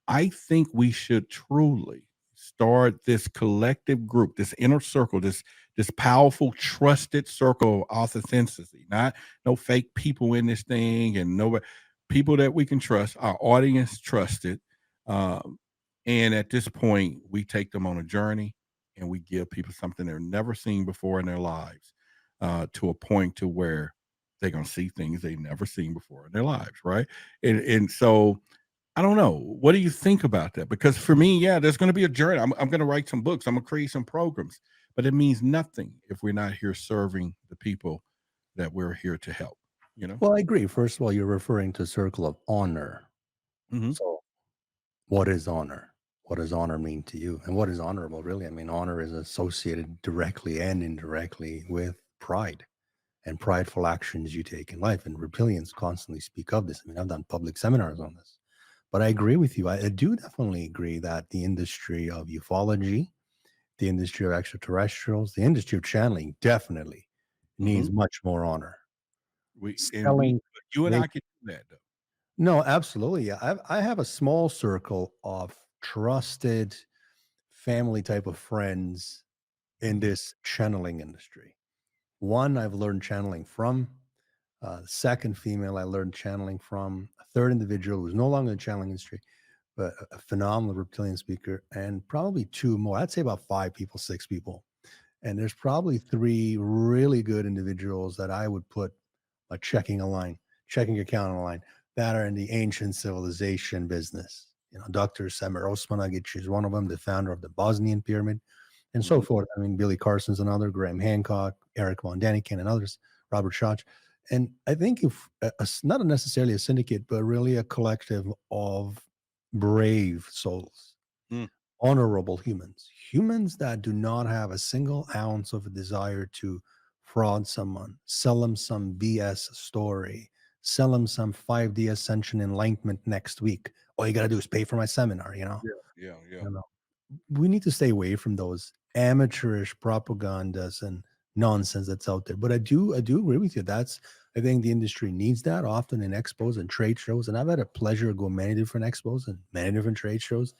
I think we should truly start this collective group, this inner circle, this powerful, trusted circle of authenticity. Not no fake people in this thing, and nobody, people that we can trust. Our audience trusted, and at this point, we take them on a journey, and we give people something they've never seen before in their lives, to a point to where they're gonna see things they've never seen before in their lives, right? And so I don't know. What do you think about that? Because for me, yeah, there's going to be a journey. I'm going to write some books. I'm going to create some programs, but it means nothing if we're not here serving the people that we're here to help. Well, I agree. First of all, you're referring to a circle of honor. Mm-hmm. So, what is honor? What does honor mean to you? And what is honorable, really? I mean, honor is associated directly and indirectly with pride and prideful actions you take in life. And reptilians constantly speak of this. I mean, I've done public seminars on this. But I agree with you. I do definitely agree that the industry of ufology, the industry of extraterrestrials, the industry of channeling definitely needs much more honor. You and I can do that, though. No, absolutely. Yeah. I have a small circle of trusted family type of friends in this channeling industry. One I've learned channeling from. The second female I learned channeling from. A third individual who's no longer in the channeling industry, but a phenomenal reptilian speaker, and probably two more. I'd say about 5 people, 6 people. And there's probably 3 really good individuals that I would put a checking account on a line that are in the ancient civilization business. Dr. Semir Osmanagic is one of them, the founder of the Bosnian pyramid, and so forth. I mean, Billy Carson's another, Graham Hancock, Eric von Daniken, and others, Robert Schoch. And I think if not necessarily a syndicate, but really a collective of brave souls, honorable humans that do not have a single ounce of a desire to fraud someone, sell them some BS story, sell them some 5D ascension enlightenment next week. All you got to do is pay for my seminar, Yeah. We need to stay away from those amateurish propagandas and nonsense that's out there. But I do agree with you. I think the industry needs that often in expos and trade shows. And I've had a pleasure of going many different expos and many different trade shows.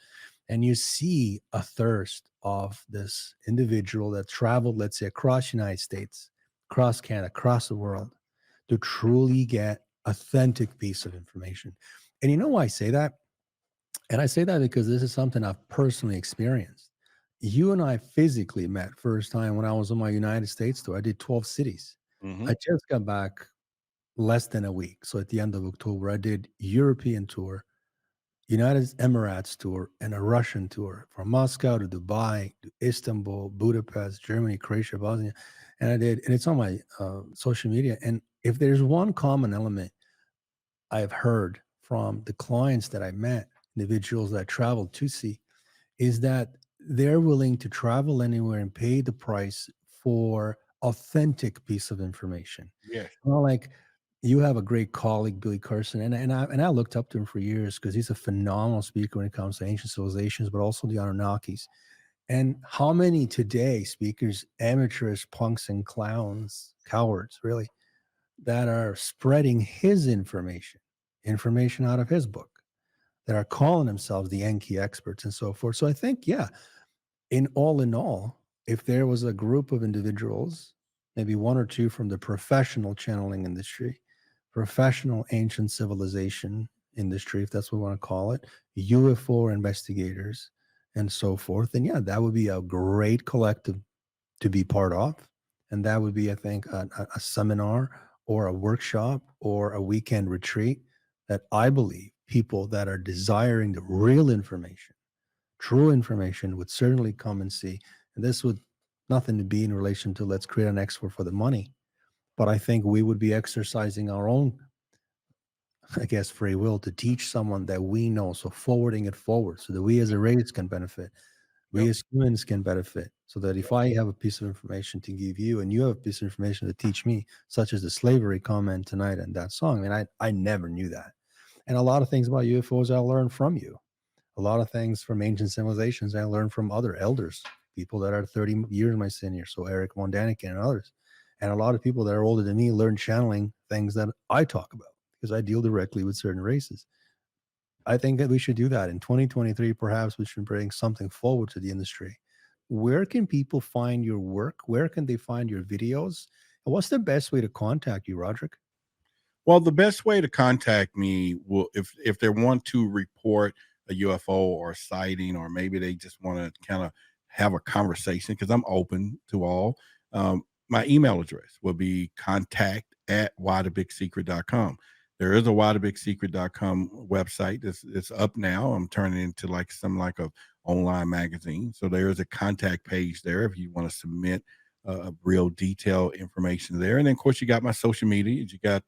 And you see a thirst of this individual that traveled, let's say, across the United States, across Canada, across the world, to truly get authentic piece of information. And you know why I say that? And I say that because this is something I've personally experienced. You and I physically met first time when I was on my United States tour. I did 12 cities. I just got back less than a week. So at the end of October, I did European tour, United Emirates tour, and a Russian tour from Moscow to Dubai to Istanbul, Budapest, Germany, Croatia, Bosnia. And it's on my social media. And if there's one common element I've heard from the clients that I met, individuals that I traveled to see, is that they're willing to travel anywhere and pay the price for authentic piece of information. Yes. Well, like you have a great colleague, Billy Carson, and I looked up to him for years because he's a phenomenal speaker when it comes to ancient civilizations, but also the Anunnakis. And how many today speakers, amateurs, punks, and clowns, cowards, really, that are spreading his information out of his book, that are calling themselves the Enki experts and so forth. So I think, yeah, in all, if there was a group of individuals, maybe one or two from the professional channeling industry, professional ancient civilization industry, if that's what we want to call it, UFO investigators, and so forth, then yeah, that would be a great collective to be part of. And that would be, I think, a seminar or a workshop or a weekend retreat that I believe people that are desiring the real information, true information, would certainly come and see. And this would nothing to be in relation to let's create an export for the money. But I think we would be exercising our own, I guess, free will to teach someone that we know. So forwarding it forward so that we as a race can benefit. We Yep. as humans can benefit, so that if I have a piece of information to give you and you have a piece of information to teach me, such as the slavery comment tonight and that song, I mean, I never knew that. And a lot of things about UFOs I learned from you. A lot of things from ancient civilizations I learned from other elders, people that are 30 years my senior, so Eric von Daniken and others. And a lot of people that are older than me learn channeling things that I talk about because I deal directly with certain races. I think that we should do that in 2023. Perhaps we should bring something forward to the industry. Where can people find your work? Where can they find your videos? And what's the best way to contact you, Roderick? Well, the best way to contact me will, if they want to report a UFO or a sighting, or maybe they just want to kind of have a conversation, because I'm open to all. My email address will be contact@whythebigsecret.com. There is a whythebigsecret.com website. It's up now. I'm turning it into like a online magazine. So there is a contact page there if you want to submit real detailed information there. And then, of course, you got my social media. You got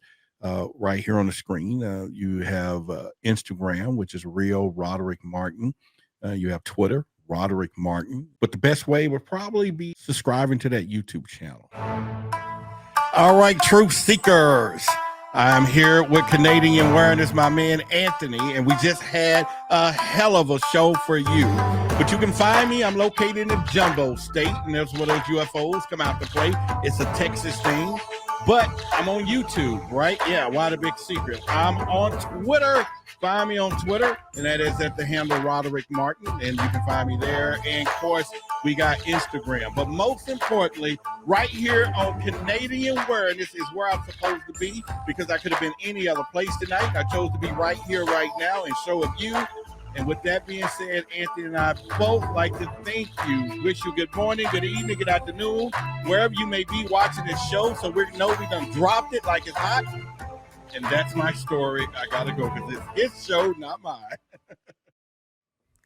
right here on the screen. You have Instagram, which is real Roderick Martin. You have Twitter, Roderick Martin. But the best way would probably be subscribing to that YouTube channel. All right, truth seekers. I'm here with Canadian Awareness, my man Anthony, and we just had a hell of a show for you. But you can find me. I'm located in the Jumbo State, and that's where those UFOs come out to play. It's a Texas thing. But I'm on YouTube, right? Yeah, Why the Big Secret. I'm on Twitter. Find me on Twitter, and that is at the handle Roderick Martin, and you can find me there. And of course, we got Instagram. But most importantly, right here on Canadian Awareness is where I'm supposed to be, because I could have been any other place tonight. I chose to be right here, right now, and show of you. And with that being said, Anthony and I both like to thank you. Wish you good morning, good evening, good afternoon, wherever you may be watching this show. So we know we done dropped it like it's hot. And that's my story. I got to go because it's his show, not mine.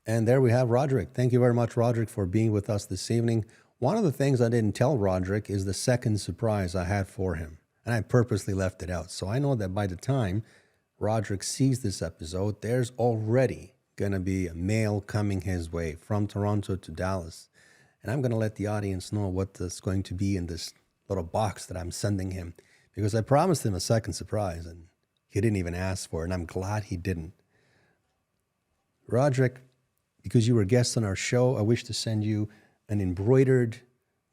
And there we have Roderick. Thank you very much, Roderick, for being with us this evening. One of the things I didn't tell Roderick is the second surprise I had for him. And I purposely left it out. So I know that by the time Roderick sees this episode, there's already going to be a mail coming his way from Toronto to Dallas. And I'm going to let the audience know what is going to be in this little box that I'm sending him, because I promised him a second surprise and he didn't even ask for it. And I'm glad he didn't. Roderick, because you were a guest on our show, I wish to send you an embroidered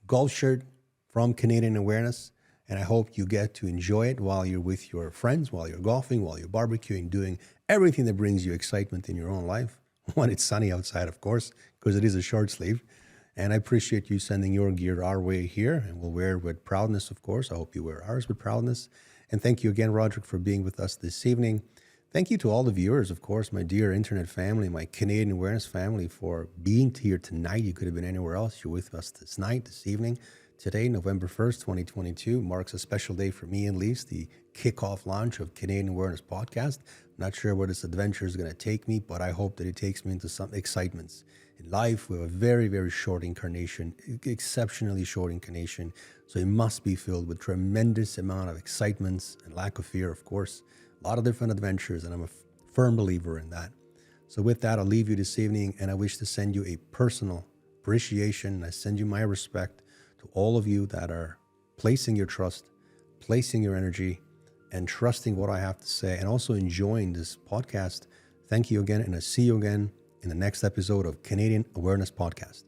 golf shirt from Canadian Awareness. And I hope you get to enjoy it while you're with your friends, while you're golfing, while you're barbecuing, doing everything that brings you excitement in your own life. When it's sunny outside, of course, because it is a short sleeve. And I appreciate you sending your gear our way here, and we'll wear it with proudness, of course. I hope you wear ours with proudness. And thank you again, Roderick, for being with us this evening. Thank you to all the viewers, of course, my dear internet family, my Canadian Awareness family, for being here tonight. You could have been anywhere else. You're with us this night, this evening. Today, November 1st, 2022, marks a special day for me, at least, the kickoff launch of Canadian Awareness Podcast. I'm not sure where this adventure is going to take me, but I hope that it takes me into some excitements. In life, we have a very, very short incarnation, exceptionally short incarnation, so it must be filled with tremendous amount of excitements and lack of fear, of course. A lot of different adventures, and I'm a firm believer in that. So with that, I'll leave you this evening, and I wish to send you a personal appreciation. I send you my respect to all of you that are placing your trust, placing your energy, and trusting what I have to say, and also enjoying this podcast. Thank you again, and I'll see you again in the next episode of Canadian Awareness Podcast.